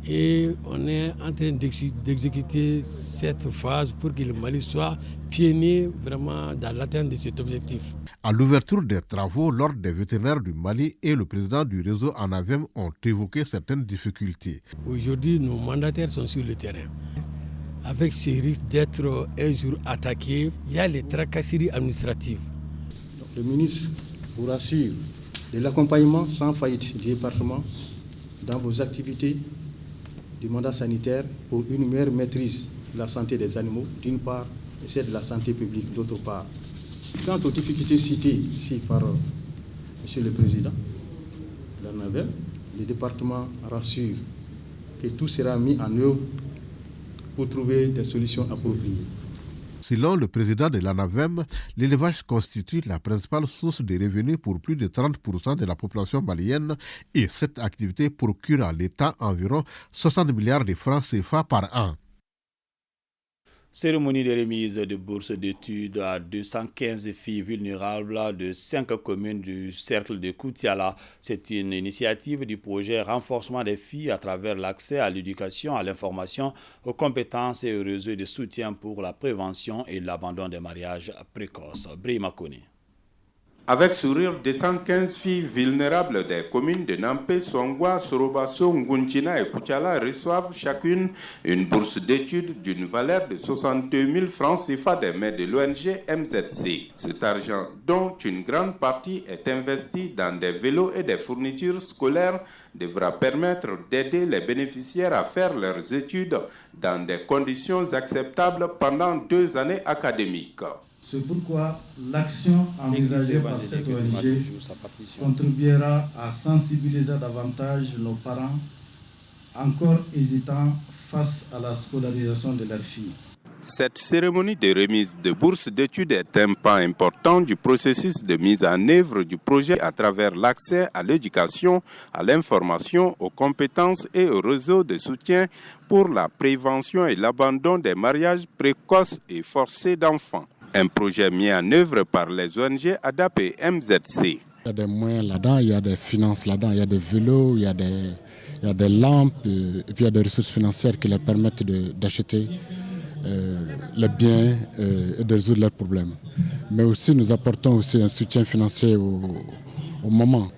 Et on est en train d'exécuter cette phase pour que le Mali soit pionnier vraiment dans l'atteinte de cet objectif. À l'ouverture des travaux, l'Ordre des vétérinaires du Mali et le président du réseau ANAVEM ont évoqué certaines difficultés. Aujourd'hui, nos mandataires sont sur le terrain. Avec ce risque d'être un jour attaqué, il y a les tracasseries administratives. Le ministre vous rassure de l'accompagnement sans faillite du département dans vos activités du mandat sanitaire pour une meilleure maîtrise de la santé des animaux, d'une part, et celle de la santé publique, d'autre part. Quant aux difficultés citées ici par M. le Président de la NAVEM, le département rassure que tout sera mis en œuvre pour trouver des solutions appropriées. Selon le président de l'ANAVEM, l'élevage constitue la principale source de revenus pour plus de 30% de la population malienne et cette activité procure à l'État environ 60 milliards de francs CFA par an. Cérémonie de remise de bourses d'études à 215 filles vulnérables de 5 communes du cercle de Koutiala. C'est une initiative du projet Renforcement des filles à travers l'accès à l'éducation, à l'information, aux compétences et aux réseaux de soutien pour la prévention et l'abandon des mariages précoces. Brima Kone. Avec sourire, 215 filles vulnérables des communes de Nampé, Songwa, Sorobasso, Ngunchina et Koutiala reçoivent chacune une bourse d'études d'une valeur de 62 000 francs CFA des mains de l'ONG MZC. Cet argent, dont une grande partie est investi dans des vélos et des fournitures scolaires, devra permettre d'aider les bénéficiaires à faire leurs études dans des conditions acceptables pendant 2 années académiques. C'est pourquoi l'action envisagée par cette ONG contribuera à sensibiliser davantage nos parents encore hésitants face à la scolarisation de leurs filles. Cette cérémonie de remise de bourses d'études est un pas important du processus de mise en œuvre du projet à travers l'accès à l'éducation, à l'information, aux compétences et au réseau de soutien pour la prévention et l'abandon des mariages précoces et forcés d'enfants. Un projet mis en œuvre par les ONG ADAP et MZC. Il y a des moyens là-dedans, il y a des finances là-dedans, il y a des vélos, il y a des lampes, et puis il y a des ressources financières qui leur permettent d'acheter les biens et de résoudre leurs problèmes. Mais aussi, nous apportons aussi un soutien financier aux mamans.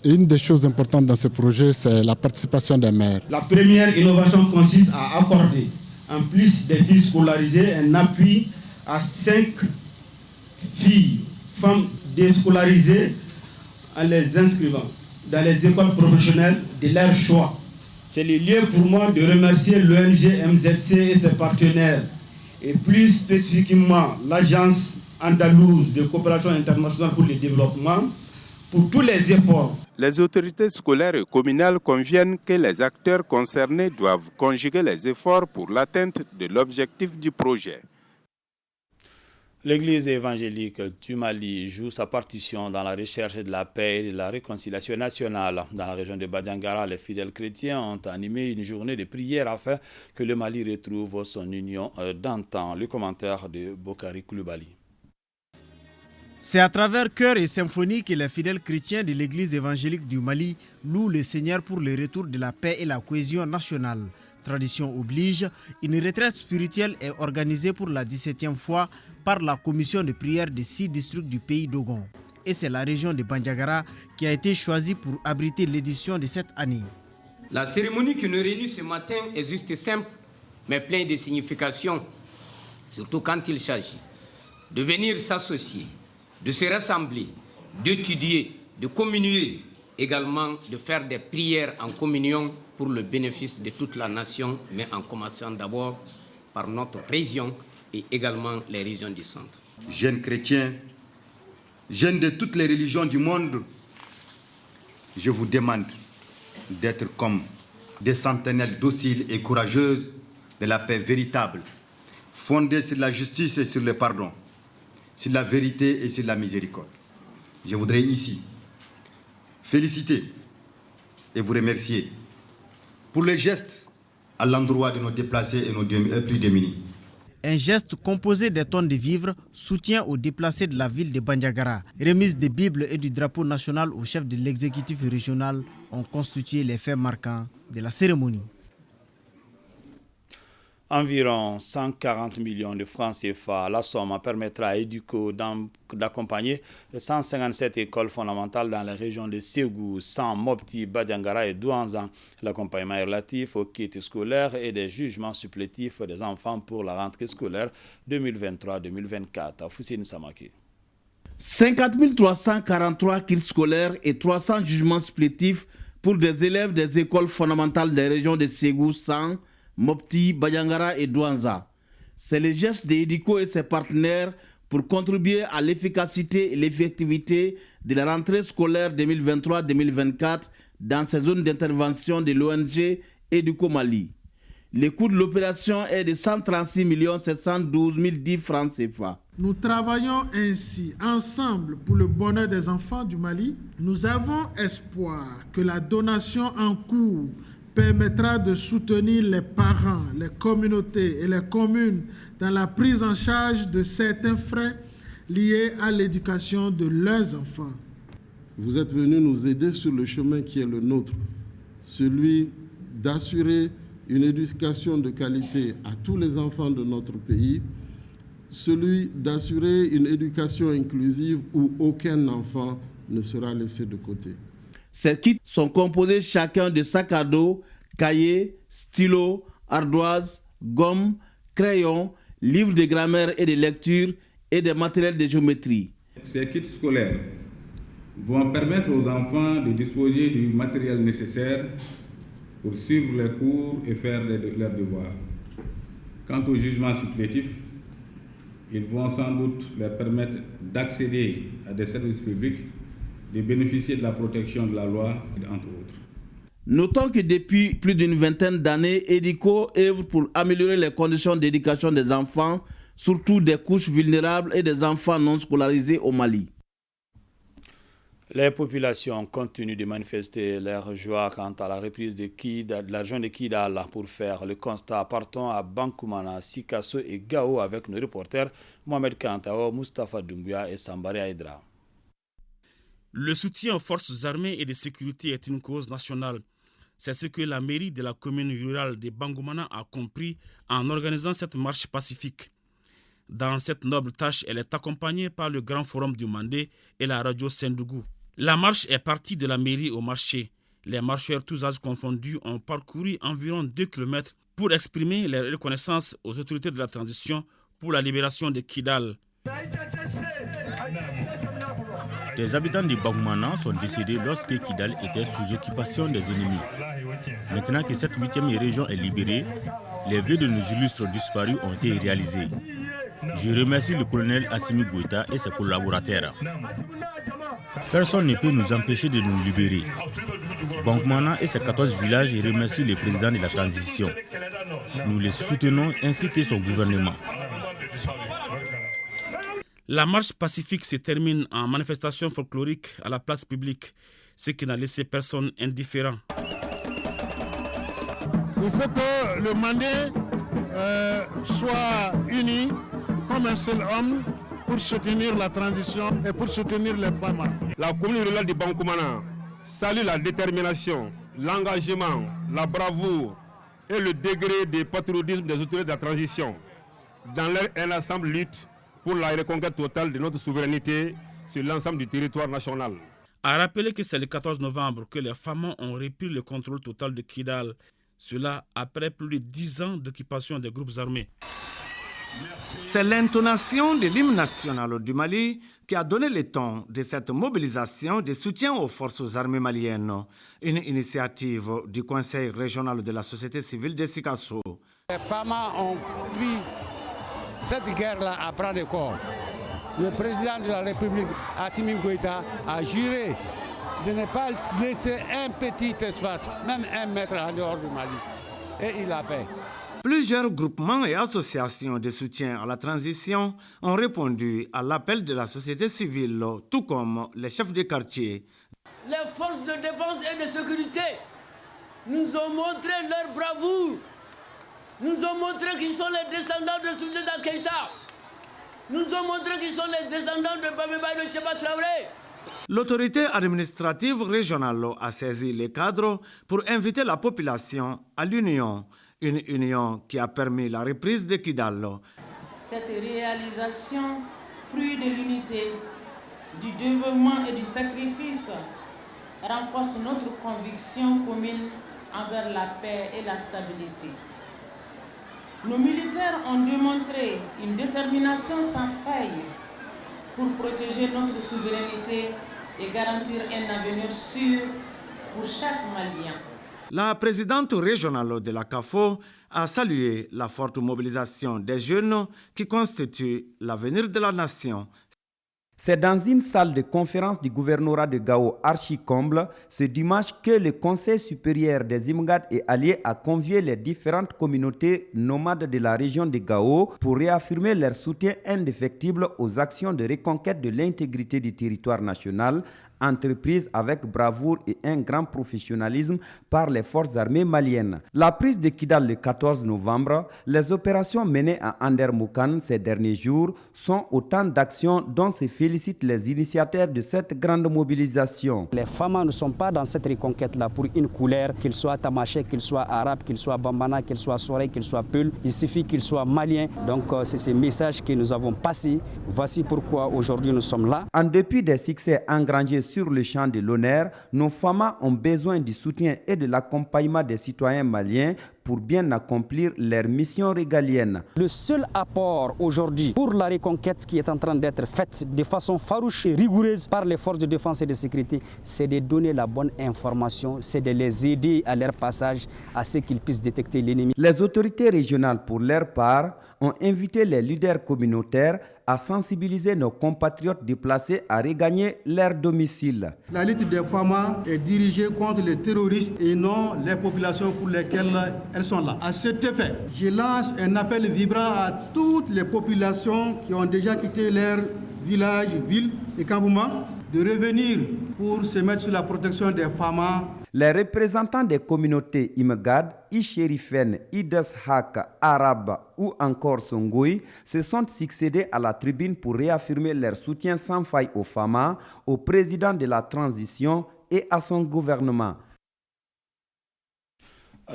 Et une des choses importantes dans ce projet, c'est la participation des mères. La première innovation consiste à accorder, en plus des filles scolarisées, un appui à 5 filles, femmes déscolarisées, en les inscrivant dans les écoles professionnelles de leur choix. C'est le lieu pour moi de remercier l'ONG MZC et ses partenaires, et plus spécifiquement l'Agence andalouse de coopération internationale pour le développement, pour tous les efforts. Les autorités scolaires et communales conviennent que les acteurs concernés doivent conjuguer les efforts pour l'atteinte de l'objectif du projet. L'Église évangélique du Mali joue sa partition dans la recherche de la paix et de la réconciliation nationale. Dans la région de Badiangara, les fidèles chrétiens ont animé une journée de prière afin que le Mali retrouve son union d'antan. Le commentaire de Bokari Koulibaly. C'est à travers chœurs et symphonies que les fidèles chrétiens de l'Église évangélique du Mali louent le Seigneur pour le retour de la paix et la cohésion nationale. Tradition oblige, une retraite spirituelle est organisée pour la 17e fois par la commission de prière des 6 districts du pays d'Ogon. Et c'est la région de Bandiagara qui a été choisie pour abriter l'édition de cette année. La cérémonie qui nous réunit ce matin est juste simple, mais pleine de signification, surtout quand il s'agit de venir s'associer, de se rassembler, d'étudier, de communier, également de faire des prières en communion pour le bénéfice de toute la nation, mais en commençant d'abord par notre région et également les régions du centre. Jeunes chrétiens, jeunes de toutes les religions du monde, je vous demande d'être comme des sentinelles dociles et courageuses de la paix véritable, fondée sur la justice et sur le pardon, sur la vérité et sur la miséricorde. Je voudrais ici féliciter et vous remercier pour les gestes à l'endroit de nos déplacés et nos plus démunis. Un geste composé des tonnes de vivres, soutien aux déplacés de la ville de Bandiagara, remise des Bibles et du drapeau national au chef de l'exécutif régional ont constitué les faits marquants de la cérémonie. Environ 140 millions de francs CFA. La somme permettra à EDUCO d'accompagner 157 écoles fondamentales dans les régions de Ségou, San, Mopti, Badiangara et Douanzan. L'accompagnement est relatif aux kits scolaires et des jugements supplétifs des enfants pour la rentrée scolaire 2023-2024. Foussine Samaki. 50 343 kits scolaires et 300 jugements supplétifs pour des élèves des écoles fondamentales des régions de Ségou, San, Mopti, Badiangara et Douanza. C'est le geste d'EDUCO et ses partenaires pour contribuer à l'efficacité et l'effectivité de la rentrée scolaire 2023-2024 dans ces zones d'intervention de l'ONG EDUCO Mali. Le coût de l'opération est de 136 712 010 francs CFA. Nous travaillons ainsi ensemble pour le bonheur des enfants du Mali. Nous avons espoir que la donation en cours permettra de soutenir les parents, les communautés et les communes dans la prise en charge de certains frais liés à l'éducation de leurs enfants. Vous êtes venus nous aider sur le chemin qui est le nôtre, celui d'assurer une éducation de qualité à tous les enfants de notre pays, celui d'assurer une éducation inclusive où aucun enfant ne sera laissé de côté. Ces kits sont composés chacun de sacs à dos, cahiers, stylos, ardoises, gommes, crayons, livres de grammaire et de lecture et des matériels de géométrie. Ces kits scolaires vont permettre aux enfants de disposer du matériel nécessaire pour suivre les cours et faire leurs devoirs. Quant au jugement supplétif, ils vont sans doute leur permettre d'accéder à des services publics, de bénéficier de la protection de la loi, entre autres. Notons que depuis plus d'une vingtaine d'années, EDUCO œuvre pour améliorer les conditions d'éducation des enfants, surtout des couches vulnérables et des enfants non scolarisés au Mali. Les populations continuent de manifester leur joie quant à la reprise de la région de Kidal. Pour faire le constat, partons à Bankoumana, Sikasso et Gao avec nos reporters Mohamed Kantao, Mustafa Doumbia et Sambari Aydra. Le soutien aux forces armées et de sécurité est une cause nationale. C'est ce que la mairie de la commune rurale de Bangoumana a compris en organisant cette marche pacifique. Dans cette noble tâche, elle est accompagnée par le Grand Forum du Mandé et la radio Sendougou. La marche est partie de la mairie au marché. Les marcheurs tous âges confondus ont parcouru environ 2 km pour exprimer leur reconnaissance aux autorités de la transition pour la libération de Kidal. Des habitants de Bangoumana sont décédés lorsque Kidal était sous occupation des ennemis. Maintenant que cette 8e région est libérée, les vœux de nos illustres disparus ont été réalisés. Je remercie le colonel Assimi Goïta et ses collaborateurs. Personne ne peut nous empêcher de nous libérer. Bangoumana et ses 14 villages remercient le président de la transition. Nous les soutenons ainsi que son gouvernement. La marche pacifique se termine en manifestation folklorique à la place publique, ce qui n'a laissé personne indifférent. Il faut que le Mandé soit uni comme un seul homme pour soutenir la transition et pour soutenir les femmes. La commune rurale de Bankoumana salue la détermination, l'engagement, la bravoure et le degré de patriotisme des autorités de la transition dans leur inlassable lutte pour la reconquête totale de notre souveraineté sur l'ensemble du territoire national. A rappeler que c'est le 14 novembre que les femmes ont repris le contrôle total de Kidal. Cela après plus de 10 ans d'occupation des groupes armés. C'est l'intonation de l'hymne national du Mali qui a donné le ton de cette mobilisation de soutien aux forces armées maliennes, une initiative du Conseil régional de la société civile de Sikasso. Les femmes ont pris cette guerre-là à bras de corps. Le président de la République, Assimi Goïta, a juré de ne pas laisser un petit espace, même 1 mètre en dehors du Mali. Et il l'a fait. Plusieurs groupements et associations de soutien à la transition ont répondu à l'appel de la société civile, tout comme les chefs de quartier. Les forces de défense et de sécurité nous ont montré leur bravoure. Nous ont montré qu'ils sont les descendants de Souldiata Keïta. Nous ont montré qu'ils sont les descendants de Bameba et de Tcheba Traoré. L'autorité administrative régionale a saisi les cadres pour inviter la population à l'union, une union qui a permis la reprise de Kidal. Cette réalisation, fruit de l'unité, du développement et du sacrifice, renforce notre conviction commune envers la paix et la stabilité. Nos militaires ont démontré une détermination sans faille pour protéger notre souveraineté et garantir un avenir sûr pour chaque Malien. La présidente régionale de la CAFO a salué la forte mobilisation des jeunes qui constituent l'avenir de la nation. C'est dans une salle de conférence du gouvernorat de Gao archi-comble ce dimanche que le Conseil supérieur des Imgad et alliés a convié les différentes communautés nomades de la région de Gao pour réaffirmer leur soutien indéfectible aux actions de reconquête de l'intégrité du territoire national entreprise avec bravoure et un grand professionnalisme par les forces armées maliennes. La prise de Kidal le 14 novembre, les opérations menées à Andermoukan ces derniers jours sont autant d'actions dont se félicitent les initiateurs de cette grande mobilisation. Les femmes ne sont pas dans cette reconquête-là pour une couleur, qu'il soit tamaché, qu'il soit arabe, qu'il soit bambana, qu'il soit soré, qu'il soit peul. Il suffit qu'il soit malien. Donc c'est ce message que nous avons passé. Voici pourquoi aujourd'hui nous sommes là. En dépit des succès engrangés sur le champ de l'honneur, nos femmes ont besoin du soutien et de l'accompagnement des citoyens maliens pour bien accomplir leur mission régalienne. Le seul apport aujourd'hui pour la reconquête qui est en train d'être faite de façon farouche et rigoureuse par les forces de défense et de sécurité, c'est de donner la bonne information, c'est de les aider à leur passage, à ce qu'ils puissent détecter l'ennemi. Les autorités régionales, pour leur part, ont invité les leaders communautaires à sensibiliser nos compatriotes déplacés à regagner leur domicile. La lutte des femmes est dirigée contre les terroristes et non les populations pour lesquelles elles sont là. À cet effet, je lance un appel vibrant à toutes les populations qui ont déjà quitté leur village, ville et campement de revenir pour se mettre sous la protection des femmes. Les représentants des communautés Imgad, Ichérifen, Idashak, Arabe ou encore Songoui se sont succédés à la tribune pour réaffirmer leur soutien sans faille aux femmes, au président de la transition et à son gouvernement.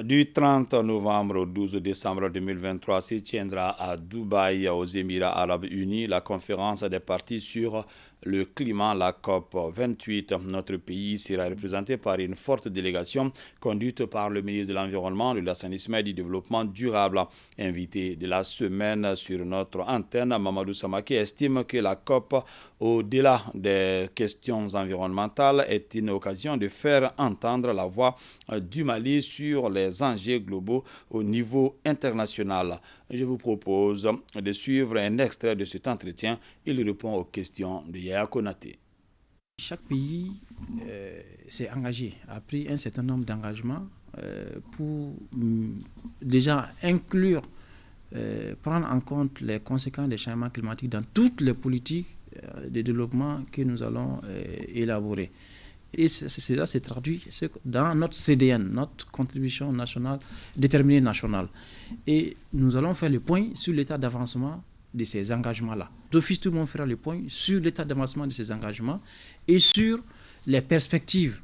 Du 30 novembre au 12 décembre 2023 se tiendra à Dubaï, aux Émirats arabes unis, la conférence des parties sur le climat, la COP 28. Notre pays sera représenté par une forte délégation conduite par le ministre de l'Environnement, de l'Assainissement et du Développement durable. Invité de la semaine sur notre antenne, Mamadou Samake estime que la COP, au-delà des questions environnementales, est une occasion de faire entendre la voix du Mali sur les enjeux globaux au niveau international. Je vous propose de suivre un extrait de cet entretien. Il répond aux questions de Yaya Konaté. Chaque pays s'est engagé, a pris un certain nombre d'engagements pour déjà inclure prendre en compte les conséquences des changements climatiques dans toutes les politiques de développement que nous allons élaborer. Et cela se traduit dans notre CDN, notre contribution nationale, déterminée nationale. Et nous allons faire le point sur l'état d'avancement de ces engagements-là. D'office, tout le monde fera le point sur l'état d'avancement de ces engagements et sur les perspectives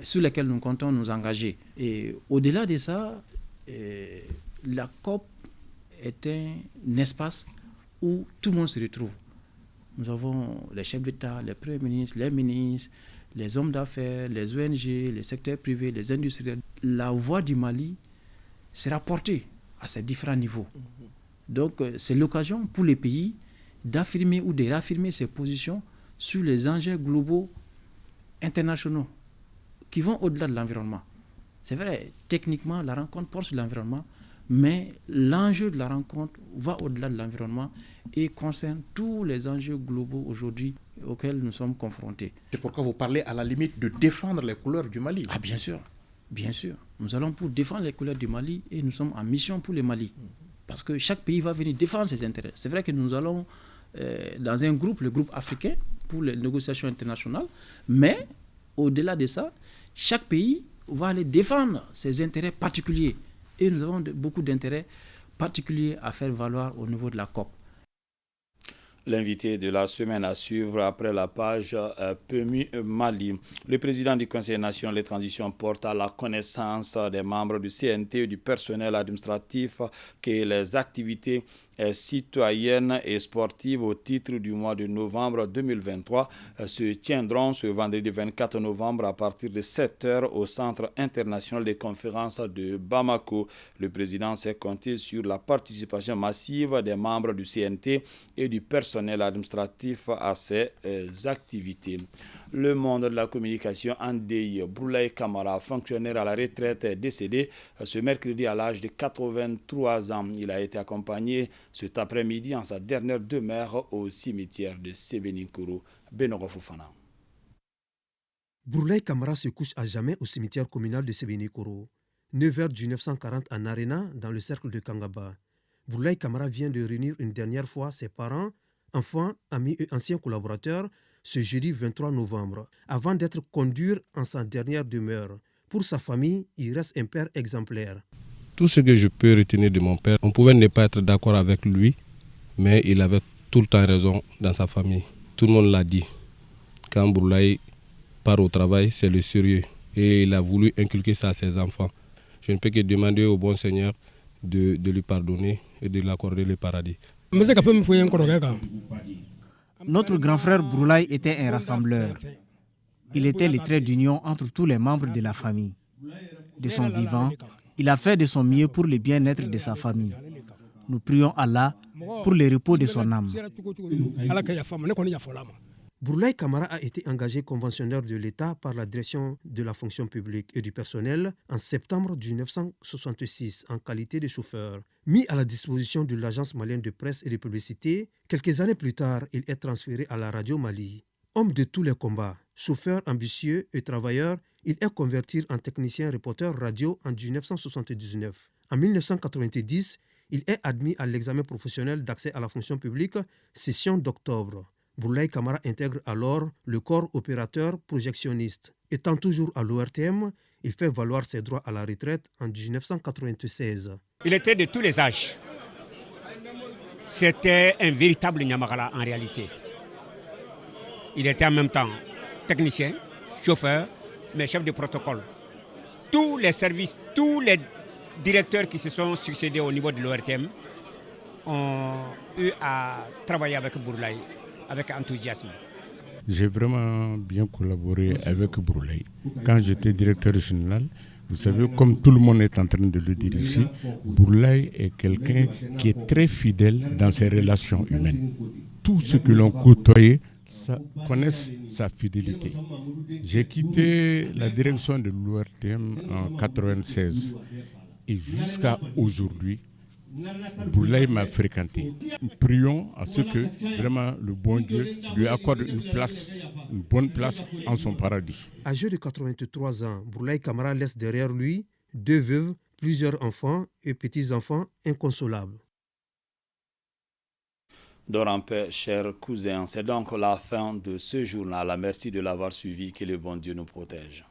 sur lesquelles nous comptons nous engager. Et au-delà de ça, la COP est un espace où tout le monde se retrouve. Nous avons les chefs d'État, les premiers ministres, les ministres, les hommes d'affaires, les ONG, les secteurs privés, les industriels. La voix du Mali sera portée à ces différents niveaux. Donc, c'est l'occasion pour les pays d'affirmer ou de réaffirmer ses positions sur les enjeux globaux internationaux qui vont au-delà de l'environnement. C'est vrai, techniquement, la rencontre porte sur l'environnement, mais l'enjeu de la rencontre va au-delà de l'environnement et concerne tous les enjeux globaux aujourd'hui auxquels nous sommes confrontés. C'est pourquoi vous parlez à la limite de défendre les couleurs du Mali. Ah, bien sûr, bien sûr. Nous allons pour défendre les couleurs du Mali et nous sommes en mission pour le Mali. Parce que chaque pays va venir défendre ses intérêts. C'est vrai que nous allons dans un groupe, le groupe africain, pour les négociations internationales, mais au-delà de ça, chaque pays va aller défendre ses intérêts particuliers. Et nous avons beaucoup d'intérêts particuliers à faire valoir au niveau de la COP. L'invité de la semaine à suivre après la page PMU Mali. Le président du Conseil national des transitions porte à la connaissance des membres du CNT et du personnel administratif que les activités citoyennes et sportives au titre du mois de novembre 2023 se tiendront ce vendredi 24 novembre à partir de 7h au Centre international des conférences de Bamako. Le président s'est compté sur la participation massive des membres du CNT et du personnel administratif à ces activités. Le monde de la communication endeuille Boulaye Kamara, fonctionnaire à la retraite, décédé ce mercredi à l'âge de 83 ans. Il a été accompagné cet après-midi en sa dernière demeure au cimetière de Sebeninkuru. Benoro Fofana. Boulaye Kamara se couche à jamais au cimetière communal de Sebeninkuru. 9h du 940 en Arena, dans le cercle de Kangaba. Boulaye Kamara vient de réunir une dernière fois ses parents, enfants, amis et anciens collaborateurs ce jeudi 23 novembre, avant d'être conduit en sa dernière demeure. Pour sa famille, il reste un père exemplaire. Tout ce que je peux retenir de mon père, on pouvait ne pas être d'accord avec lui, mais il avait tout le temps raison dans sa famille. Tout le monde l'a dit. Quand Boulaye part au travail, c'est le sérieux. Et il a voulu inculquer ça à ses enfants. Je ne peux que demander au bon Seigneur de lui pardonner et de l'accorder le paradis. Notre grand frère Boulaye était un rassembleur. Il était le trait d'union entre tous les membres de la famille. De son vivant, il a fait de son mieux pour le bien-être de sa famille. Nous prions Allah pour le repos de son âme. Boulaye Kamara a été engagé conventionnaire de l'État par la direction de la fonction publique et du personnel en septembre 1966 en qualité de chauffeur. Mis à la disposition de l'agence malienne de presse et de publicité, quelques années plus tard, il est transféré à la radio Mali. Homme de tous les combats, chauffeur ambitieux et travailleur, il est converti en technicien reporter radio en 1979. En 1990, il est admis à l'examen professionnel d'accès à la fonction publique, session d'octobre. Boulaye Kamara intègre alors le corps opérateur projectionniste. Étant toujours à l'ORTM, il fait valoir ses droits à la retraite en 1996. Il était de tous les âges. C'était un véritable Nyamagala en réalité. Il était en même temps technicien, chauffeur, mais chef de protocole. Tous les services, tous les directeurs qui se sont succédés au niveau de l'ORTM ont eu à travailler avec Boulaye avec enthousiasme. J'ai vraiment bien collaboré avec Boulaye. Quand j'étais directeur général, vous savez, comme tout le monde est en train de le dire ici, Boulaye est quelqu'un qui est très fidèle dans ses relations humaines. Tous ceux qui l'ont côtoyé connaissent sa fidélité. J'ai quitté la direction de l'ORTM en 1996 et jusqu'à aujourd'hui, Boulaye m'a fréquenté. Nous prions à ce que vraiment le bon Dieu lui accorde une bonne place en son paradis. Âgé de 83 ans, Boulaye Kamara laisse derrière lui 2 veuves, plusieurs enfants et petits-enfants inconsolables. Dors en paix, chers cousins. C'est donc la fin de ce journal. Merci de l'avoir suivi. Que le bon Dieu nous protège.